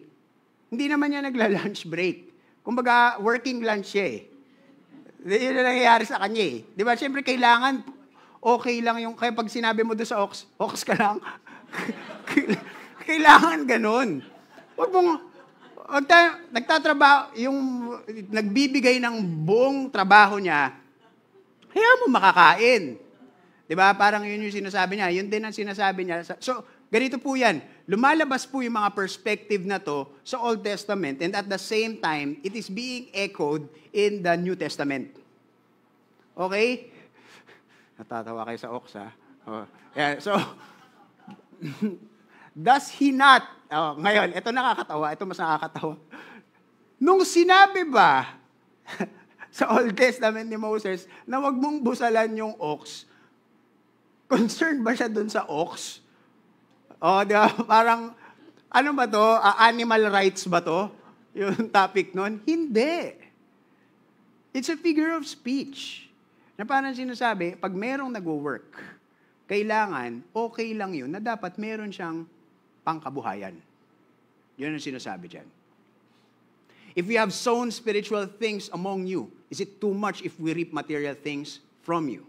Hindi naman niya nagla-lunch break. Kumbaga, working lunch siya Yun ang nangyayari sa kanya Di ba? Siyempre, kailangan okay lang yung, kaya pag sinabi mo doon sa ox ka lang, kailangan ganun. Huwag mong, nagtatrabaho, yung nagbibigay ng buong trabaho niya, kaya mo makakain. Diba? Parang yun yung sinasabi niya. Yun din ang sinasabi niya. So, ganito po yan. Lumalabas po yung mga perspective na to sa Old Testament and at the same time, it is being echoed in the New Testament. Okay? Natatawa kayo sa ox, Yeah, so, does he not, ngayon, ito nakakatawa, ito mas nakakatawa. Nung sinabi ba sa Old Testament ni Moses na wag mong busalan yung ox, concerned ba siya dun sa ox? Diba? Parang, ano ba to? Animal rights ba to? Yung topic nun? Hindi. It's a figure of speech. Na parang sinasabi, pag merong nag-work, kailangan, okay lang yun, na dapat meron siyang pangkabuhayan. Yun ang sinasabi dyan. If we have sown spiritual things among you, is it too much if we reap material things from you?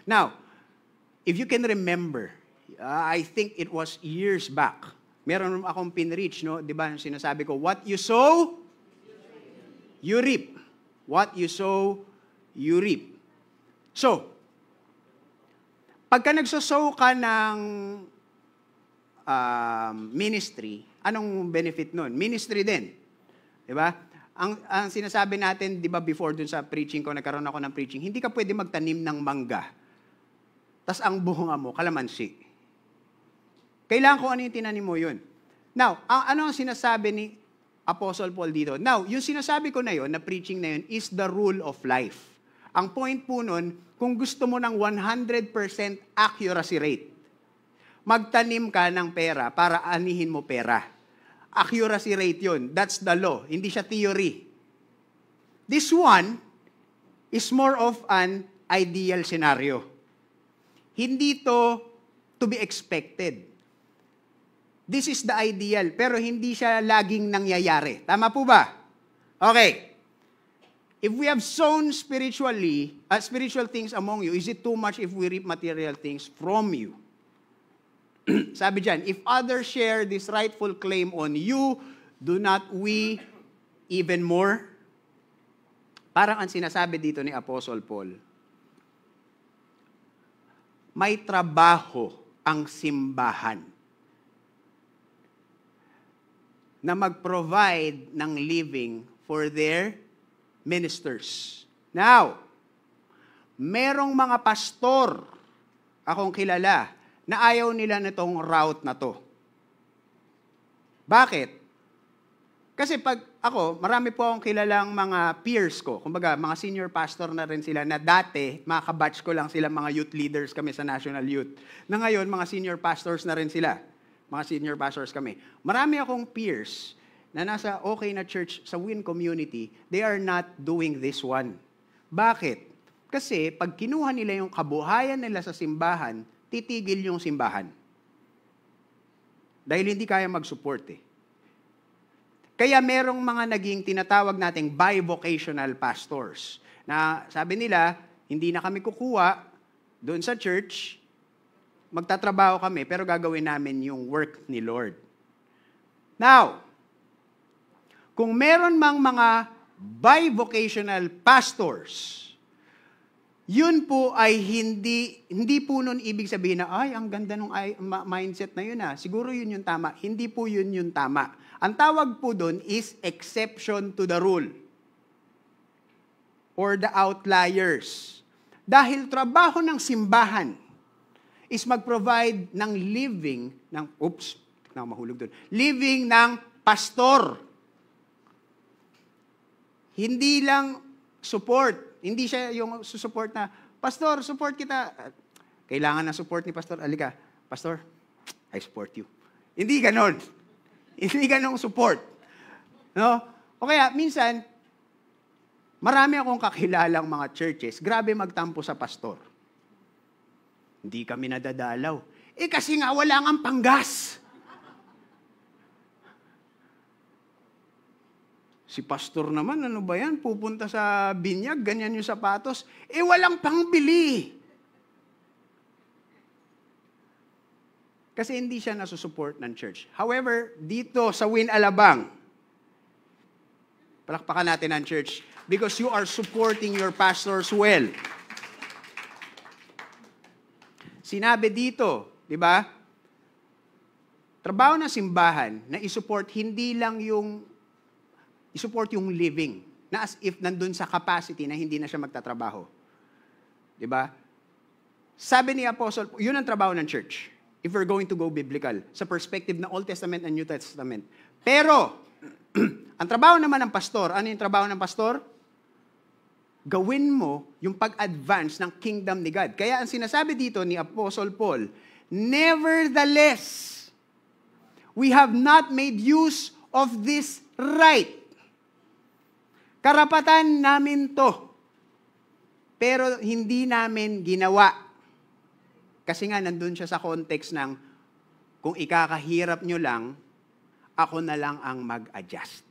Now, if you can remember, I think it was years back, meron akong pinreach, di ba, sinasabi ko, what you sow, you reap. What you sow, you reap. So, pagka nagsosow ka ng ministry, anong benefit nun? Ministry din. Diba? Ang sinasabi natin, di ba, before dun sa preaching ko, nagkaroon ako ng preaching, hindi ka pwede magtanim ng mangga. Tas ang bunga mo, kalamansi. Kailangan ko ano yung tinanim mo yun. Now, ano ang sinasabi ni Apostle Paul dito? Now, yung sinasabi ko na yun, na preaching na yun, is the rule of life. Ang point po nun, kung gusto mo ng 100% accuracy rate, magtanim ka ng pera para anihin mo pera. Accuracy rate yun. That's the law. Hindi siya theory. This one is more of an ideal scenario. Hindi to be expected. This is the ideal, pero hindi siya laging nangyayari. Tama po ba? Okay. If we have sown spiritual things among you, is it too much if we reap material things from you? Sabi dyan, if others share this rightful claim on you, do not we even more? Parang ang sinasabi dito ni Apostle Paul, may trabaho ang simbahan na mag-provide ng living for their ministers. Now, merong mga pastor akong kilala na ayaw nila nitong route na to. Bakit? Kasi pag ako, marami po akong kilalang mga peers ko, kumbaga mga senior pastor na rin sila na dati, mga kabatch ko lang sila, mga youth leaders kami sa National Youth. Na ngayon, mga senior pastors na rin sila. Mga senior pastors kami. Marami akong peers na nasa okay na church sa Win community, they are not doing this one. Bakit? Kasi pag kinuha nila yung kabuhayan nila sa simbahan, titigil yung simbahan. Dahil hindi kaya mag-support eh. Kaya merong mga naging tinatawag nating bivocational pastors na sabi nila, hindi na kami kukuha doon sa church, magtatrabaho kami, pero gagawin namin yung work ni Lord. Now, kung meron mang mga bivocational pastors, yun po ay hindi po nun ibig sabihin na, ay, ang ganda ng mindset na yun siguro yun yung tama. Hindi po yun yung tama. Ang tawag po dun is exception to the rule or the outliers. Dahil trabaho ng simbahan is mag-provide ng living ng, mahulog dun, living ng pastor. Hindi lang support. Hindi siya yung support na, Pastor, support kita. Kailangan ng support ni Pastor. Alika, Pastor, I support you. Hindi ganon. Hindi ganong support. No? O kaya, minsan, marami akong kakilalang mga churches, grabe magtampo sa pastor. Hindi kami nadadalaw. Kasi nga wala ngang panggas. Si pastor naman, ano ba yan? Pupunta sa binyag, ganyan yung sapatos. Walang pangbili. Kasi hindi siya nasusupport ng church. However, dito sa Win Alabang, palakpakan natin ang church because you are supporting your pastors well. Sinabi dito, di ba? Trabaho ng simbahan na isupport hindi lang yung isupport yung living na as if nandun sa capacity na hindi na siya magtatrabaho. Di ba? Sabi ni Apostle, yun ang trabaho ng church. If we're going to go biblical, sa perspective ng Old Testament and New Testament. Pero, ang trabaho naman ng pastor, ano yung trabaho ng pastor? Gawin mo yung pag-advance ng kingdom ni God. Kaya ang sinasabi dito ni Apostle Paul, nevertheless, we have not made use of this right. Karapatan namin to, pero hindi namin ginawa. Kasi nga, nandun siya sa context ng, kung ikakahirap nyo lang, ako na lang ang mag-adjust.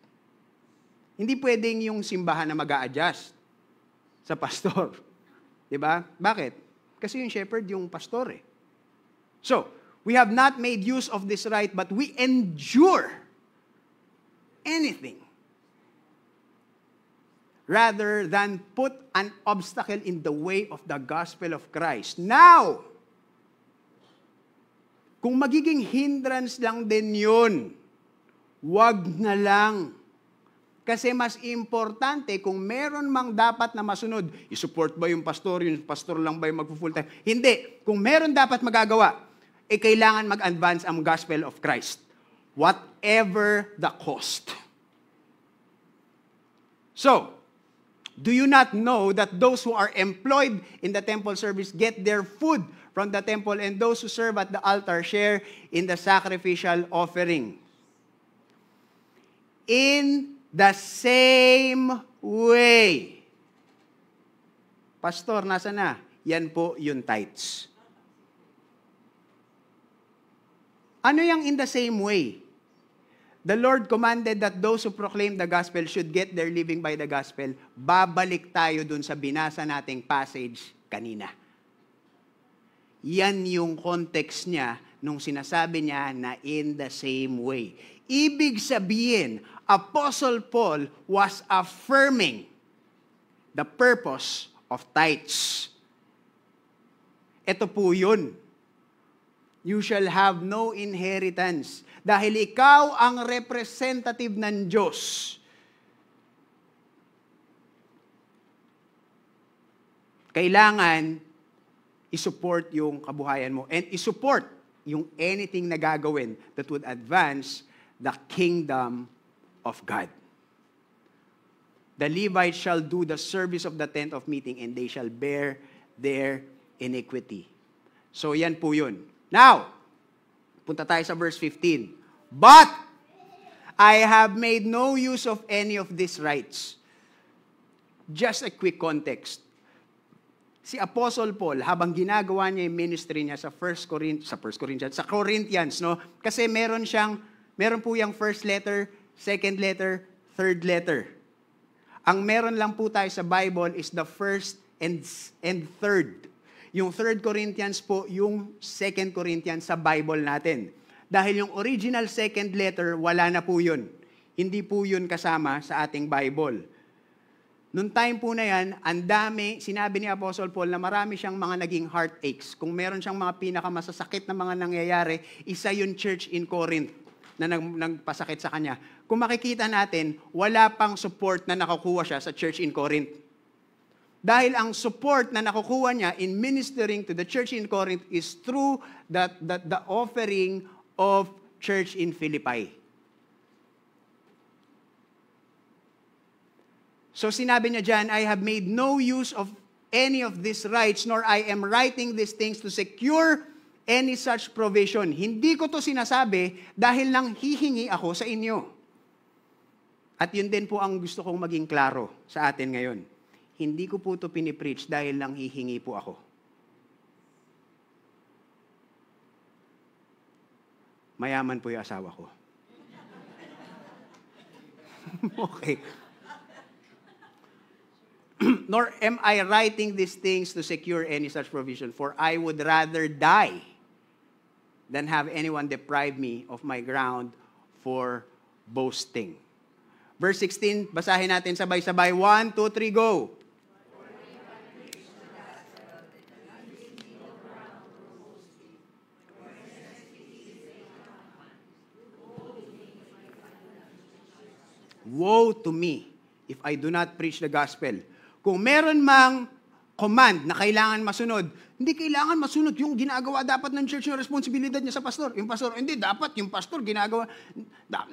Hindi pwedeng yung simbahan na mag-a-adjust sa pastor. Diba? Bakit? Kasi yung shepherd, yung pastor eh. So, we have not made use of this right, but we endure anything rather than put an obstacle in the way of the gospel of Christ. Now, kung magiging hindrance lang din yun, wag na lang. Kasi mas importante, kung meron mang dapat na masunod, isupport ba yung pastor lang ba yung mag-full time? Hindi. Kung meron dapat magagawa, kailangan mag-advance ang gospel of Christ. Whatever the cost. So, do you not know that those who are employed in the temple service get their food from the temple, and those who serve at the altar share in the sacrificial offering? In the same way. Pastor, nasa na? Yan po yung tithes. Ano yung in the same way? The Lord commanded that those who proclaim the gospel should get their living by the gospel. Babalik tayo dun sa binasa nating passage kanina. Yan yung context niya nung sinasabi niya na in the same way. Ibig sabihin, Apostle Paul was affirming the purpose of tithes. Ito po yun. You shall have no inheritance. Dahil ikaw ang representative ng Diyos. Kailangan isupport yung kabuhayan mo and isupport yung anything na gagawin that would advance the kingdom of God. The Levites shall do the service of the tent of meeting and they shall bear their iniquity. So yan po yun. Now, punta tayo sa verse 15. But I have made no use of any of these rights. Just a quick context. si Apostle Paul, habang ginagawa niya yung ministry niya sa Corinthians, no? Kasi meron po yung first letter, second letter, third letter. Ang meron lang po tayo sa Bible is the first and third. Yung 3 Corinthians po, yung 2 Corinthians sa Bible natin. Dahil yung original second letter, wala na po yun. Hindi po yun kasama sa ating Bible. Noong time po na yan, sinabi ni Apostle Paul na marami siyang mga naging heartaches. Kung meron siyang mga pinakamasasakit na mga nangyayari, isa yung church in Corinth na nagpasakit sa kanya. Kung makikita natin, wala pang support na nakukuha siya sa church in Corinth. Dahil ang support na nakukuha niya in ministering to the church in Corinth is through the offering of church in Philippi. So sinabi niya dyan, I have made no use of any of these rights, nor I am writing these things to secure any such provision. Hindi ko to sinasabi dahil lang hihingi ako sa inyo. At yun din po ang gusto kong maging klaro sa atin ngayon. Hindi ko po to pinipreach dahil lang hihingi po ako. Mayaman po yung asawa ko. Okay. Nor am I writing these things to secure any such provision, for I would rather die than have anyone deprive me of my ground for boasting. Verse 16, basahin natin sabay-sabay. 1, 2, 3, go! Woe to me if I do not preach the gospel. Kung meron mang command na kailangan masunod, hindi kailangan masunod yung ginagawa dapat ng church yung responsibilidad niya sa pastor. Yung pastor, hindi, dapat yung pastor ginagawa,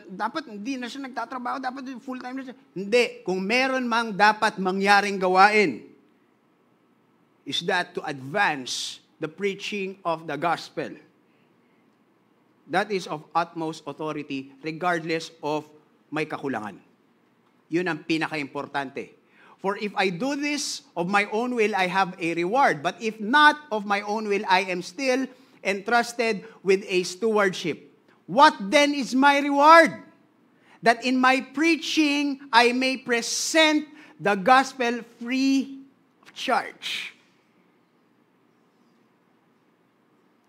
dapat hindi na siya nagtatrabaho, dapat full-time na siya. Hindi, kung meron mang dapat mangyaring gawain, is that to advance the preaching of the gospel. That is of utmost authority regardless of may kakulangan. Yun ang pinaka-importante. For if I do this of my own will, I have a reward. But if not of my own will, I am still entrusted with a stewardship. What then is my reward? That in my preaching, I may present the gospel free of charge,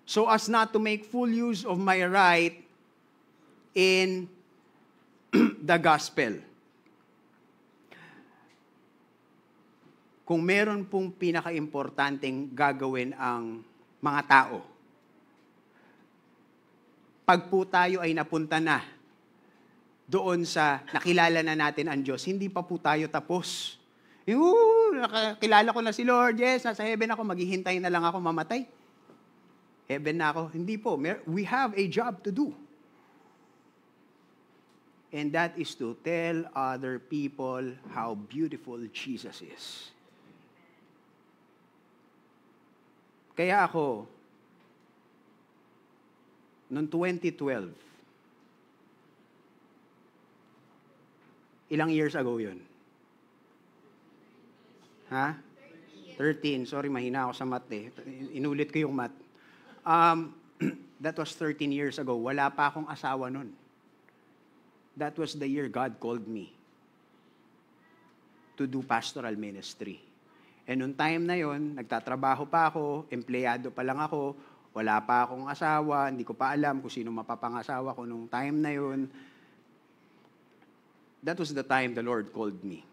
so as not to make full use of my right in the gospel. Kung meron pong pinaka-importanteng gagawin ang mga tao, pag po tayo ay napunta na doon sa nakilala na natin ang Diyos, hindi pa po tayo tapos. Nakakilala ko na si Lord, yes, nasa heaven ako, maghihintay na lang ako mamatay. Heaven na ako. Hindi po. We have a job to do. And that is to tell other people how beautiful Jesus is. Kaya ako, noong 2012, ilang years ago yun? Ha? 13. Sorry, mahina ako sa math eh. Inulit ko yung math. That was 13 years ago. Wala pa akong asawa nun. That was the year God called me to do pastoral ministry. And noong time na yon, nagtatrabaho pa ako, empleyado pa lang ako, wala pa akong asawa, hindi ko pa alam kung sino mapapangasawa ko noong time na yon. That was the time the Lord called me.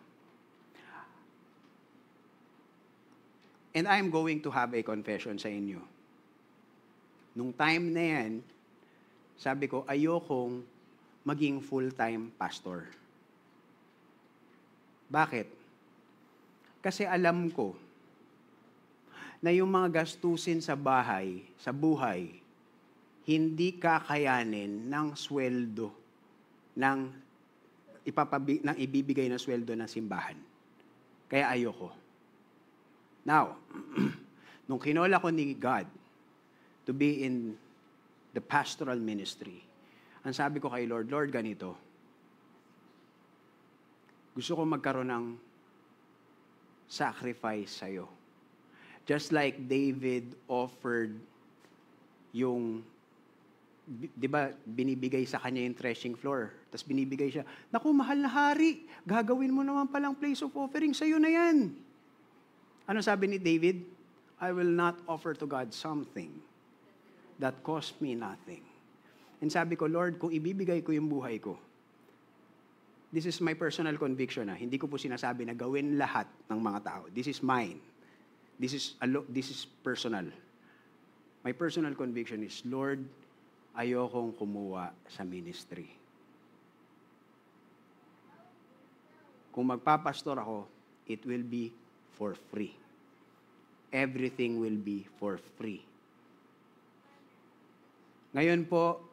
And I'm going to have a confession sa inyo. Nung time na yan, sabi ko, ayokong maging full-time pastor. Bakit? Kasi alam ko na yung mga gastusin sa bahay, sa buhay, hindi kakayanin ng sweldo ng ibibigay na sweldo ng simbahan. Kaya ayoko. Now, nung kinola ko ni God to be in the pastoral ministry, ang sabi ko kay Lord, Lord, ganito, gusto ko magkaroon ng sacrifice sa'yo. Just like David offered yung, di ba, binibigay sa kanya yung threshing floor. Tapos binibigay siya, naku, mahal na hari, gagawin mo naman palang place of offering, sa'yo na yan. Ano sabi ni David? I will not offer to God something that cost me nothing. And sabi ko, Lord, kung ibibigay ko yung buhay ko, this is my personal conviction. Hindi ko po sinasabi na gawin lahat ng mga tao. This is mine. This is personal. My personal conviction is, Lord, ayokong kumuha sa ministry. Kung magpapastor ako, it will be for free. Everything will be for free. Ngayon po,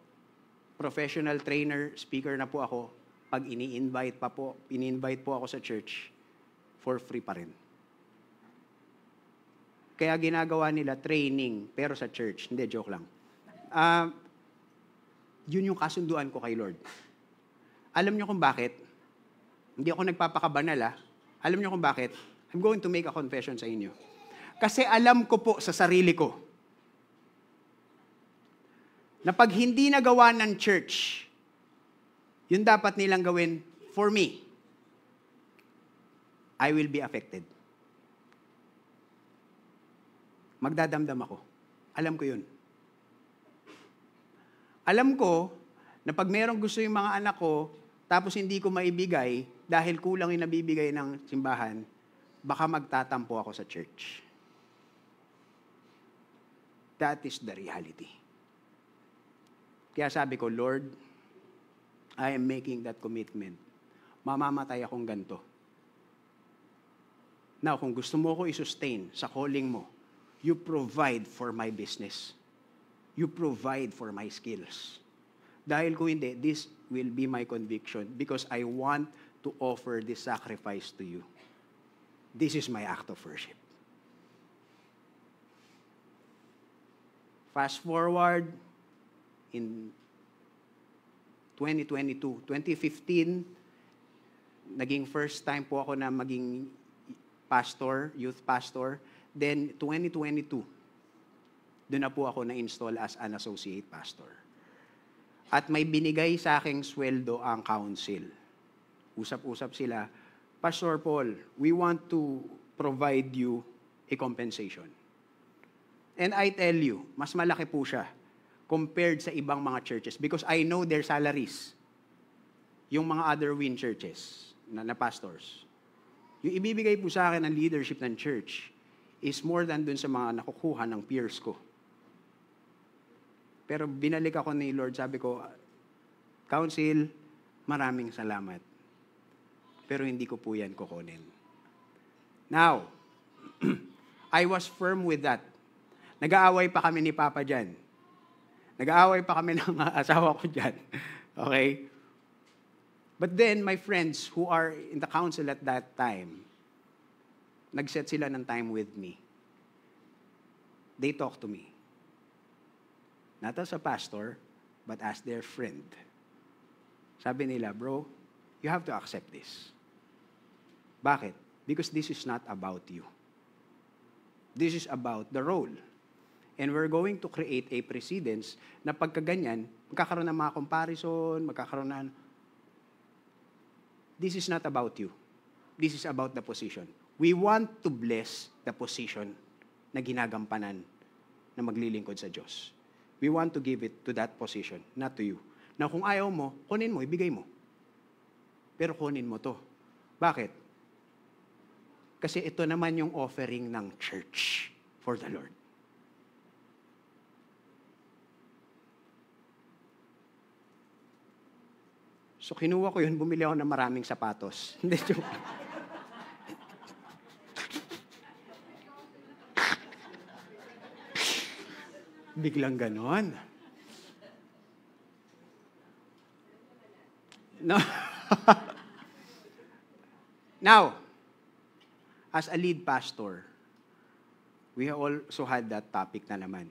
professional trainer, speaker na po ako. Pag ini-invite po ako sa church, for free pa rin. Kaya ginagawa nila training, pero sa church. Hindi, joke lang. Yun yung kasunduan ko kay Lord. Alam niyo kung bakit? Hindi ako nagpapakabanal, Alam niyo kung bakit? I'm going to make a confession sa inyo. Kasi alam ko po sa sarili ko, na pag hindi nagawa ng church, yun dapat nilang gawin for me, I will be affected. Magdadamdam ako. Alam ko yun. Alam ko na pag merong gusto yung mga anak ko, tapos hindi ko maibigay dahil kulang yung nabibigay ng simbahan, baka magtatampo ako sa church. That is the reality. Kaya sabi ko, Lord, I am making that commitment. Mamamatay akong ganito. Now, kung gusto mo ko i-sustain sa calling mo, you provide for my business. You provide for my skills. Dahil kung hindi, this will be my conviction because I want to offer this sacrifice to you. This is my act of worship. Fast forward in 2022, 2015, naging first time po ako na maging pastor, youth pastor. Then, 2022, doon na po ako na-install as an associate pastor. At may binigay sa aking sweldo ang council. Usap-usap sila, Pastor Paul, we want to provide you a compensation. And I tell you, mas malaki po siya compared sa ibang mga churches because I know their salaries. Yung mga other win churches na pastors. Yung ibibigay po sa akin ng leadership ng church is more than dun sa mga nakukuha ng peers ko. Pero binalik ako ni Lord, sabi ko, Council, maraming salamat. Pero hindi ko po yan kukunin. Now, I was firm with that. Nag-aaway pa kami ni Papa dyan. Nag-aaway pa kami ng asawa ko dyan. Okay? But then, my friends who are in the council at that time, nag-set sila ng time with me. They talk to me. Not as a pastor, but as their friend. Sabi nila, bro, you have to accept this. Bakit? Because this is not about you. This is about the role. And we're going to create a precedence na pagkaganyan, magkakaroon ng mga comparison, magkakaroon ng... This is not about you. This is about the position. We want to bless the position na ginagampanan na maglilingkod sa Diyos. We want to give it to that position, not to you. Na kung ayaw mo, kunin mo, ibigay mo. Pero kunin mo to. Bakit? Kasi ito naman yung offering ng church for the Lord. So kinuha ko yun, bumili ako ng maraming sapatos. Hindi, joke. Biglang ganon. No. Now, as a lead pastor, we also had that topic na naman.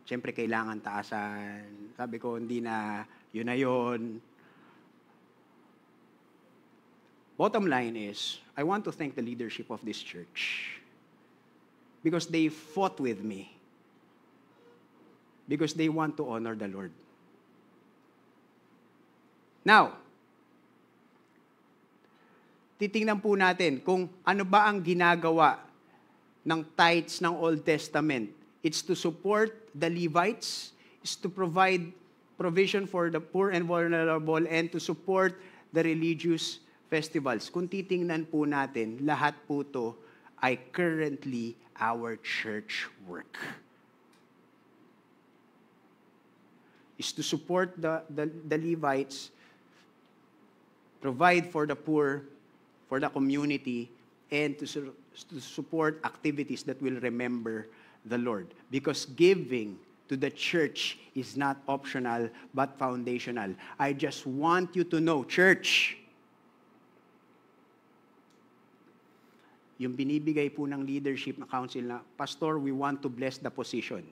Siyempre, kailangan taasan. Sabi ko, hindi na, yun na yun. Bottom line is, I want to thank the leadership of this church. because they fought with me. Because they want to honor the Lord. Now, titingnan po natin kung ano ba ang ginagawa ng tithes ng Old Testament. It's to support the Levites, it's to provide provision for the poor and vulnerable, and to support the religious festivals. Kung titingnan po natin, lahat po to ay currently our church work. Is to support the Levites, provide for the poor, for the community, and to support activities that will remember the Lord. Because giving to the church is not optional, but foundational. I just want you to know, church, yung binibigay po ng leadership na council na, Pastor, we want to bless the position.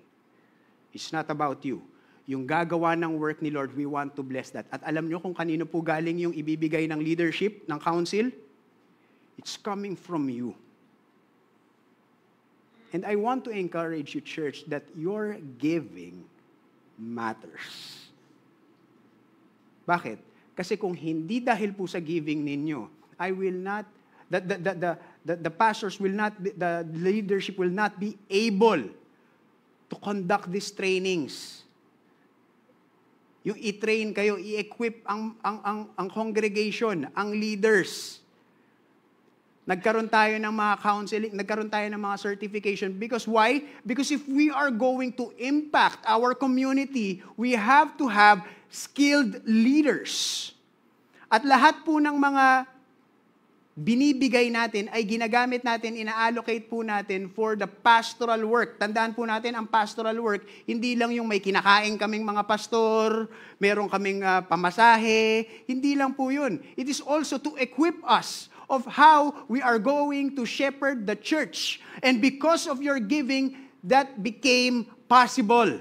It's not about you. Yung gagawa ng work ni Lord, we want to bless that. At alam nyo kung kanino po galing yung ibibigay ng leadership, ng council? It's coming from you. And I want to encourage you, church, that your giving matters. Bakit? Kasi kung hindi dahil po sa giving ninyo, I will not, the pastors will not, the leadership will not be able to conduct these trainings. Yung i-train kayo, i-equip ang congregation, ang leaders. Nagkaroon tayo ng mga counseling, nagkaroon tayo ng mga certification. Because why? Because if we are going to impact our community, we have to have skilled leaders. At lahat po ng mga binibigay natin ay ginagamit natin, ina-allocate po natin for the pastoral work. Tandaan po natin, ang pastoral work, hindi lang yung may kinakain kaming mga pastor, meron kaming pamasahe, hindi lang po yun. It is also to equip us of how we are going to shepherd the church. And because of your giving, that became possible.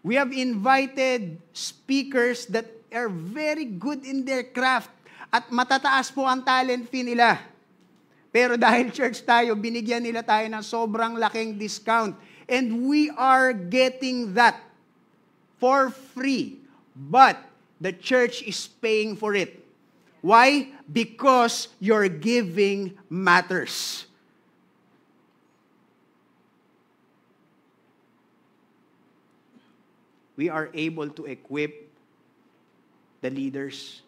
We have invited speakers that are very good in their craft at matataas po ang talent fee nila. Pero dahil church tayo, binigyan nila tayo ng sobrang laking discount. And we are getting that for free. But the church is paying for it. Why? Because your giving matters. We are able to equip the leaders,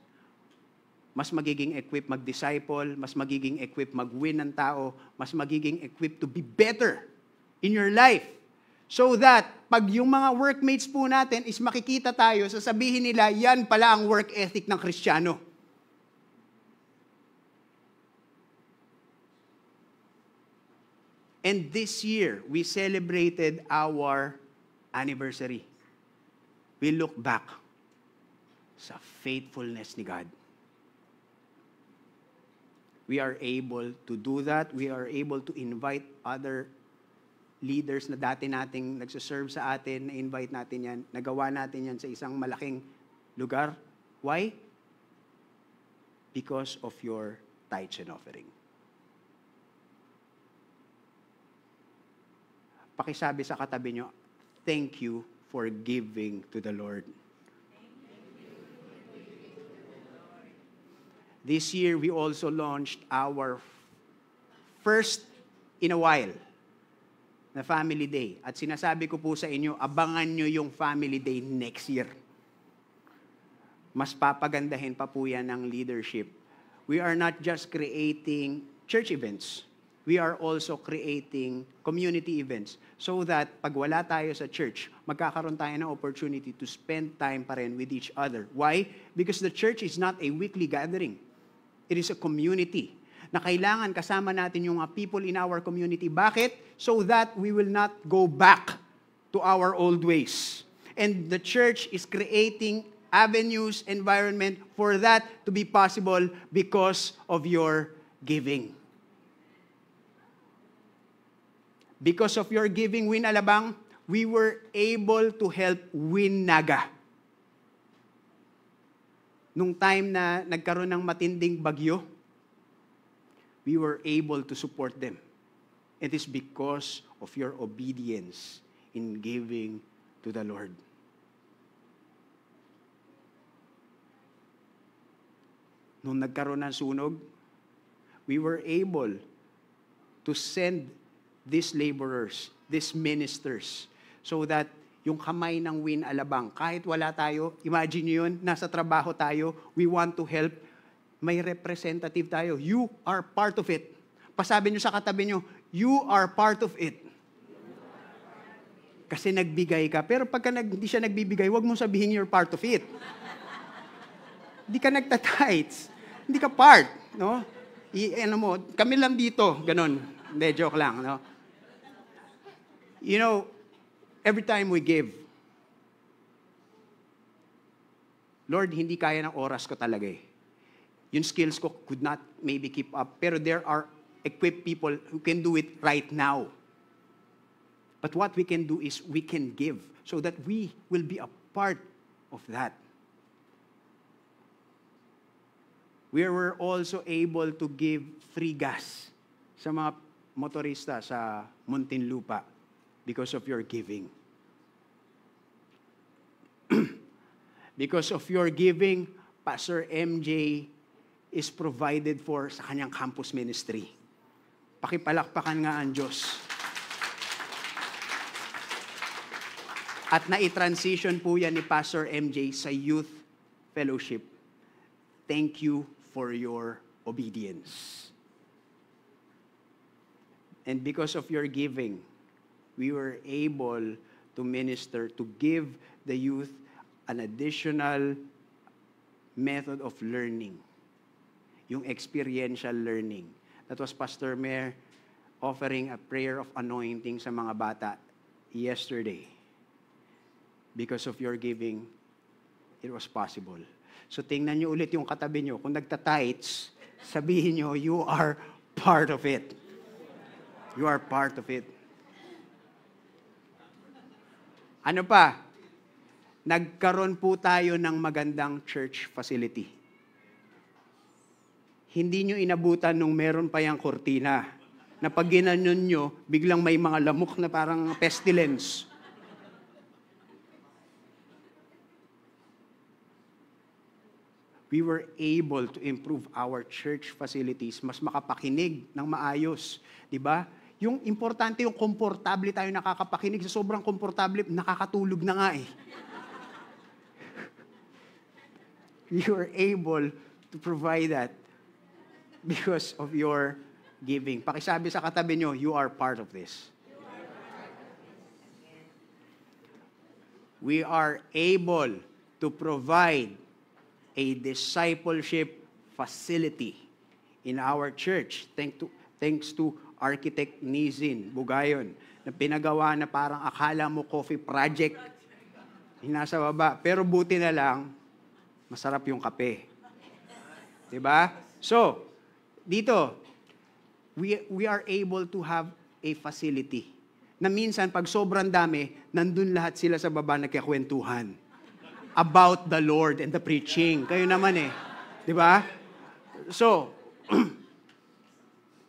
mas magiging equipped mag-disciple, mas magiging equipped mag-win ng tao, mas magiging equipped to be better in your life. So that, pag yung mga workmates po natin is makikita tayo, sasabihin nila, yan pala ang work ethic ng Kristiyano. And this year, we celebrated our anniversary. We look back sa faithfulness ni God. We are able to do that. We are able to invite other leaders na dati nating nagsaserve sa atin, na-invite natin yan, nagawa natin yan sa isang malaking lugar. Why? Because of your tithes and offering. Pakisabi sa katabi nyo, thank you for giving to the Lord. This year, we also launched our first in a while na Family Day. At sinasabi ko po sa inyo, abangan nyo yung Family Day next year. Mas papagandahin pa po yan ng leadership. We are not just creating church events. We are also creating community events so that pag wala tayo sa church, magkakaroon tayo ng opportunity to spend time pa rin with each other. Why? Because the church is not a weekly gathering. It is a community na kailangan kasama natin yung people in our community. Bakit? So that we will not go back to our old ways. And the church is creating avenues, environment for that to be possible because of your giving. Because of your giving, Win Alabang, we were able to help Win Naga. Nung time na nagkaroon ng matinding bagyo, we were able to support them. It is because of your obedience in giving to the Lord. Nung nagkaroon ng sunog, we were able to send these laborers, these ministers, so that yung kamay ng Win Alabang, kahit wala tayo, imagine nyo yun, nasa trabaho tayo, we want to help, may representative tayo. You are part of it. Pasabi nyo sa katabi nyo, you are part of it. Kasi nagbigay ka. Pero pagka hindi siya nagbibigay, huwag mong sabihin you're part of it. Hindi ka nagtatights. Hindi ka part. No? Kami lang dito. Ganon. Hindi, joke lang. No? You know, every time we give, Lord, hindi kaya ng oras ko talaga eh. Yung skills ko could not maybe keep up. Pero there are equipped people who can do it right now. But what we can do is we can give so that we will be a part of that. We were also able to give free gas sa mga motorista sa Muntinlupa because of your giving. Because of your giving, Pastor MJ is provided for sa kanyang campus ministry. Pakipalakpakan nga ang Diyos. At na-transition po yan ni Pastor MJ sa youth fellowship. Thank you for your obedience. And because of your giving, we were able to minister, to give the youth an additional method of learning, yung experiential learning. That was Pastor Mer offering a prayer of anointing sa mga bata yesterday. Because of your giving, it was possible. So tingnan nyo ulit yung katabi nyo. Kung nagtatights, sabihin nyo, you are part of it. You are part of it. Ano pa? Nagkaroon po tayo ng magandang church facility. Hindi nyo inabutan nung meron pa yung kortina. Na pag ginanon nyo, biglang may mga lamok na parang pestilence. We were able to improve our church facilities, mas makapakinig ng maayos. Diba? Yung importante, yung komportable tayo nakakapakinig. Sa sobrang komportable, nakakatulog na nga eh. We were able to provide that because of your giving. Pakisabi sa katabi nyo, you are part of this. We are able to provide a discipleship facility in our church. Thanks to Architect Nizin Bugayon, na pinagawa na parang akala mo coffee project. Nasa baba. Pero buti na lang, masarap yung kape. Diba? So, dito, we are able to have a facility na minsan pag sobrang dami, nandun lahat sila sa baba nagkakwentuhan about the Lord and the preaching. Kayo naman eh. Diba? So,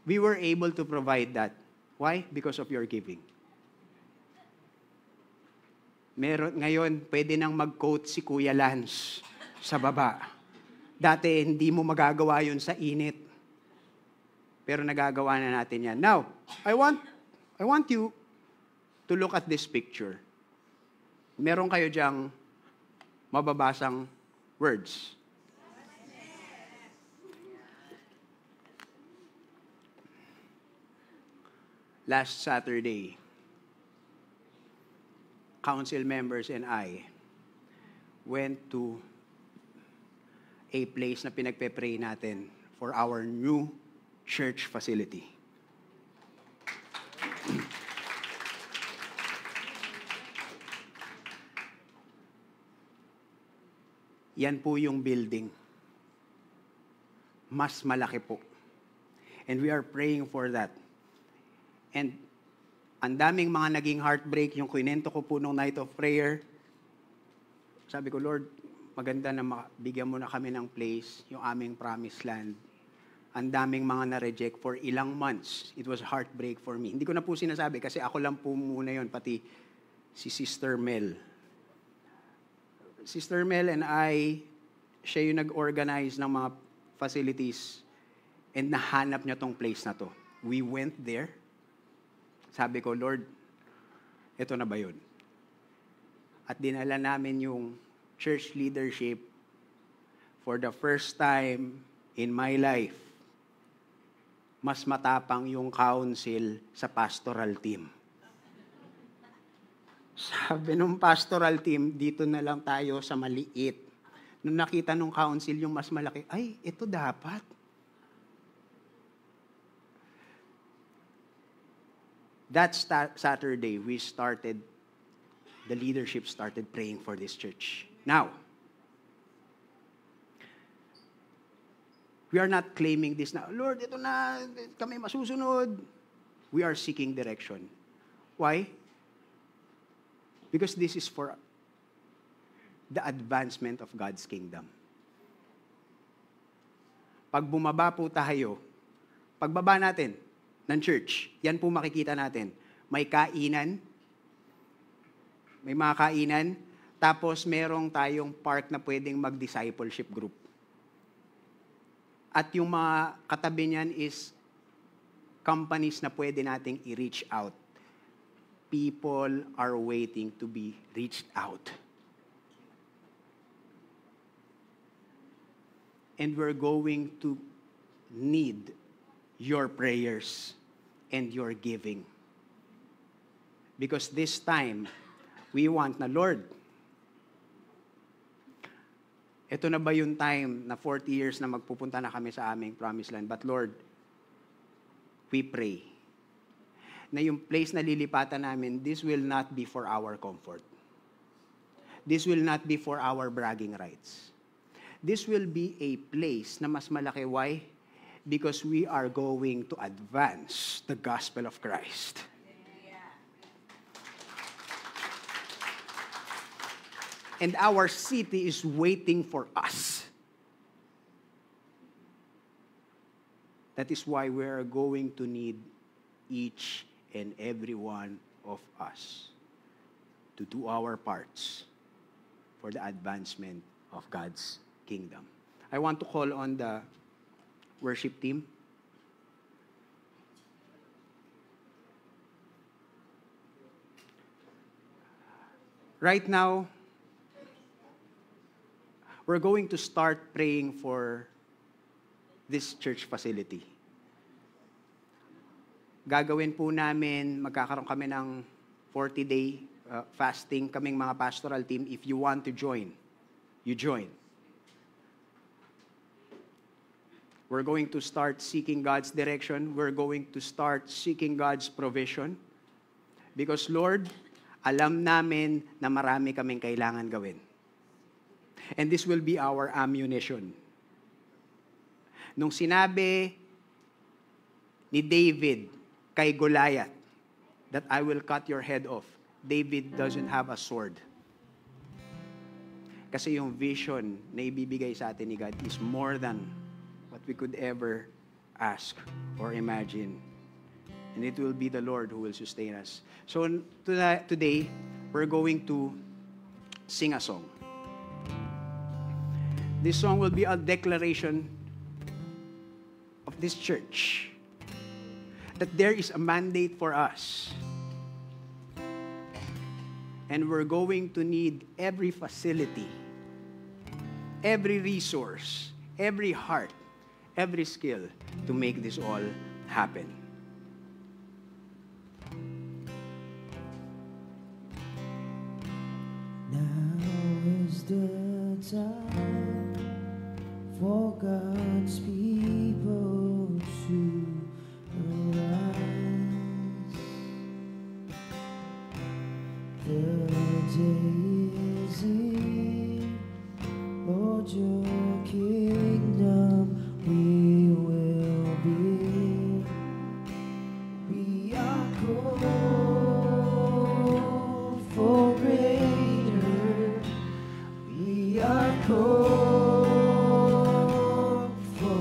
we were able to provide that. Why? Because of your giving. Ngayon, pwede nang mag-quote si Kuya Lance sa baba. Dati, hindi mo magagawa yun sa init. Pero nagagawa na natin yan. Now, I want you to look at this picture. Meron kayo diyang mababasang words. Last Saturday, council members and I went to a place na pinagpe-pray natin for our new church facility. Yan po yung building. Mas malaki po. And we are praying for that. And ang daming mga naging heartbreak, yung kwento ko po nung night of prayer. Sabi ko, Lord, maganda na bigyan mo na kami ng place, yung aming promised land. Ang daming mga na-reject for ilang months. It was heartbreak for me. Hindi ko na po sinasabi kasi ako lang po muna yon, pati si Sister Mel. Sister Mel and I, siya yung nag-organize ng mga facilities and nahanap niya tong place na to. We went there. Sabi ko, Lord, ito na ba yun? At dinala namin yung church leadership for the first time in my life. Mas matapang yung council sa pastoral team. Sabi nung pastoral team, dito na lang tayo sa maliit. Nung nakita nung council yung mas malaki, ay, ito dapat. That Saturday, the leadership started praying for this church. Now, we are not claiming this na, Lord, ito na, kami masusunod. We are seeking direction. Why? Because this is for the advancement of God's kingdom. Pag bumaba po tayo, pagbaba natin ng church, yan po makikita natin. May kainan, may mga kainan, tapos merong tayong park na pwedeng mag-discipleship group. At yung mga katabi niyan is companies na pwede nating i-reach out. People are waiting to be reached out. And we're going to need your prayers and your giving. Because this time, we want na, Lord, ito na ba yung time na 40 years na magpupunta na kami sa aming promised land? But Lord, we pray na yung place na lilipatan namin, this will not be for our comfort. This will not be for our bragging rights. This will be a place na mas malaki. Why? Because we are going to advance the gospel of Christ. And our city is waiting for us. That is why we are going to need each and every one of us to do our parts for the advancement of God's kingdom. I want to call on the worship team. Right now, we're going to start praying for this church facility. Gagawin po namin, magkakaroon kami ng 40-day fasting kaming mga pastoral team. If you want to join, you join. We're going to start seeking God's direction. We're going to start seeking God's provision. Because Lord, alam namin na marami kaming kailangan gawin. And this will be our ammunition. Nung sinabi ni David kay Goliath that I will cut your head off, David doesn't have a sword. Kasi yung vision na ibibigay sa atin ni God is more than what we could ever ask or imagine. And it will be the Lord who will sustain us. So today, we're going to sing a song. This song will be a declaration of this church that there is a mandate for us. And we're going to need every facility, every resource, every heart, every skill to make this all happen. Now is the time for God's people to arise. The day is here, Lord, your kingdom we will be. We are called for greater. We are called for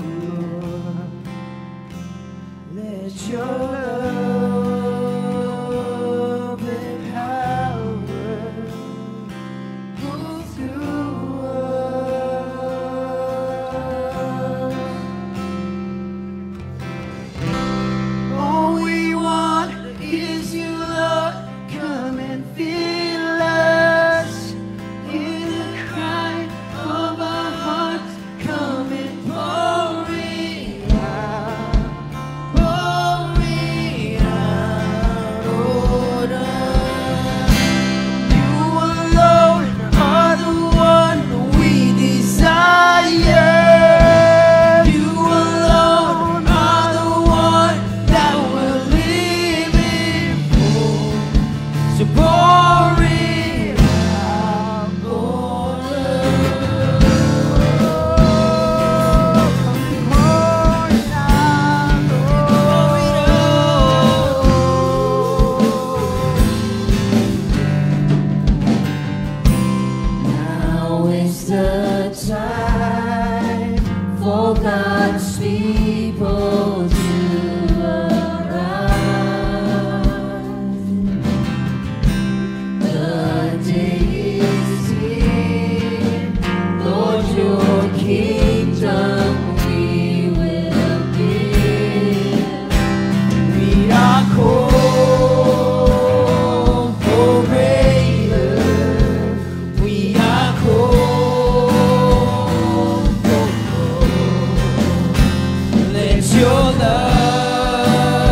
your love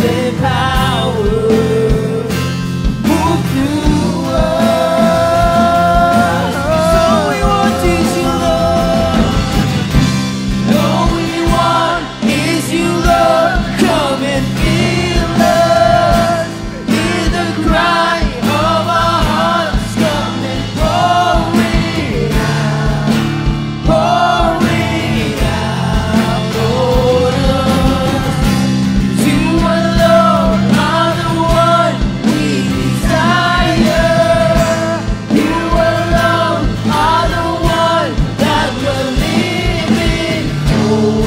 and power move through us. All we want is you, Lord. All we want is you, Lord. Come and fill us. Hear the cry of our hearts. Come and pour it out. Pour it out on us. You alone are the one we desire. You alone are the one that we're living for.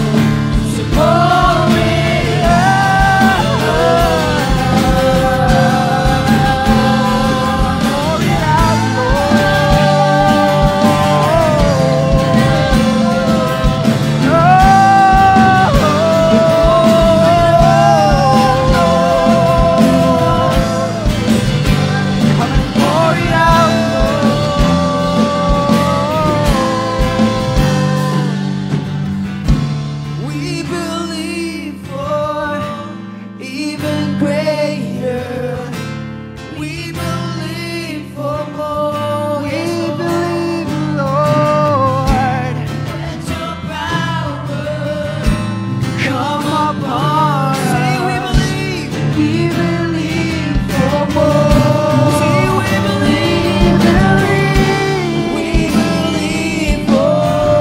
So pour it out. Pour it out, come and pour it out, we believe for even greater. We believe for more. We believe, Lord. Let your power come upon us. Say we believe. We believe for more. Say we believe. We believe for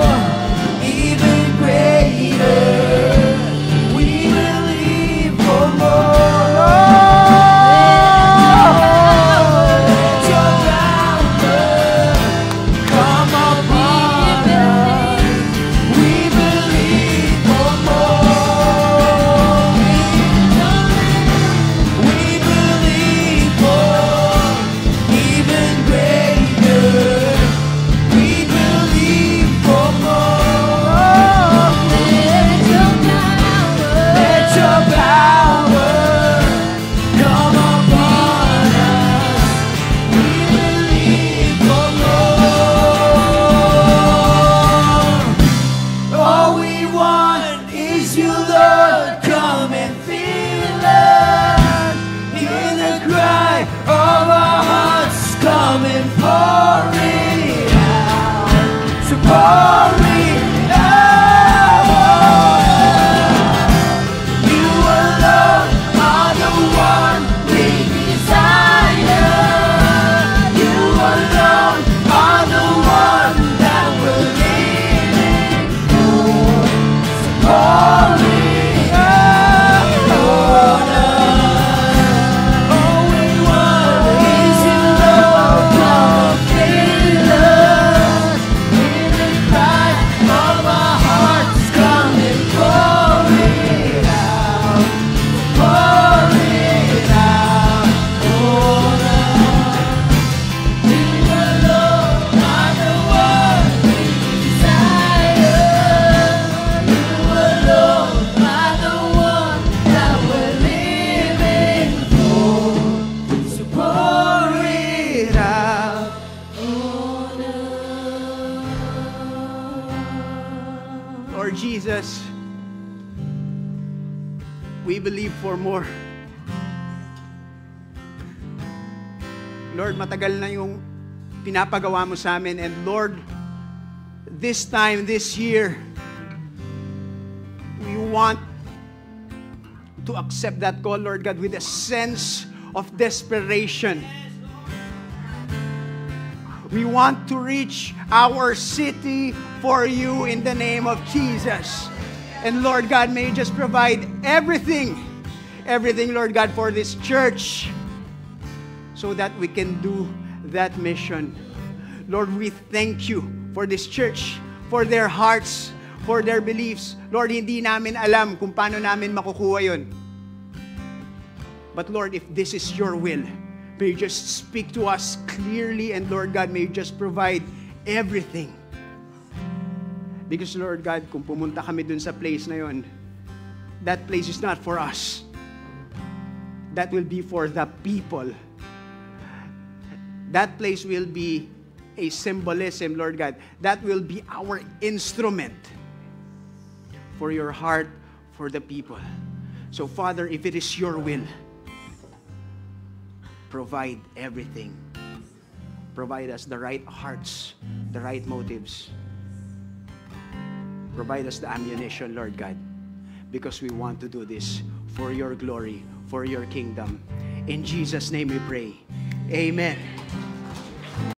even greater. We believe for more. Let your power come upon us. We believe for more. We believe for even greater. We believe for more. Let your power come upon us. We believe for more. All we want is you, Lord. Come and fill us. Hear the cry of our hearts. Come and pour it out. So pour it out. You alone are the one we desire. You alone are the one that we're living for. So pour it out on us. All we want is you, Lord. Come and fill us. Hear the cry of our hearts. Come and pour it out. Pour it out on us. You alone are the one we desire. You alone are the one that we're living for. So pour it out on us. Lord Jesus, we believe for more. Lord, matagal na yung pinapagawa mo sa amin. And Lord, this time, this year, we want to accept that call, Lord God, with a sense of desperation. We want to reach our city for you in the name of Jesus. And Lord God, may you just provide everything, Lord God, for this church so that we can do that mission. Lord, we thank you for this church, for their hearts, for their beliefs. Lord, hindi namin alam kung paano namin makukuha yun. But Lord, if this is your will, may you just speak to us clearly, and Lord God, may you just provide everything. Because Lord God, kung pumunta kami dun sa place na yon, that place is not for us. That will be for the people. That place will be a symbolism, Lord God. That will be our instrument for your heart for the people. So Father, if it is your will, provide everything. Provide us the right hearts, the right motives. Provide us the ammunition, Lord God, because we want to do this for your glory, for your kingdom. In Jesus' name we pray. Amen.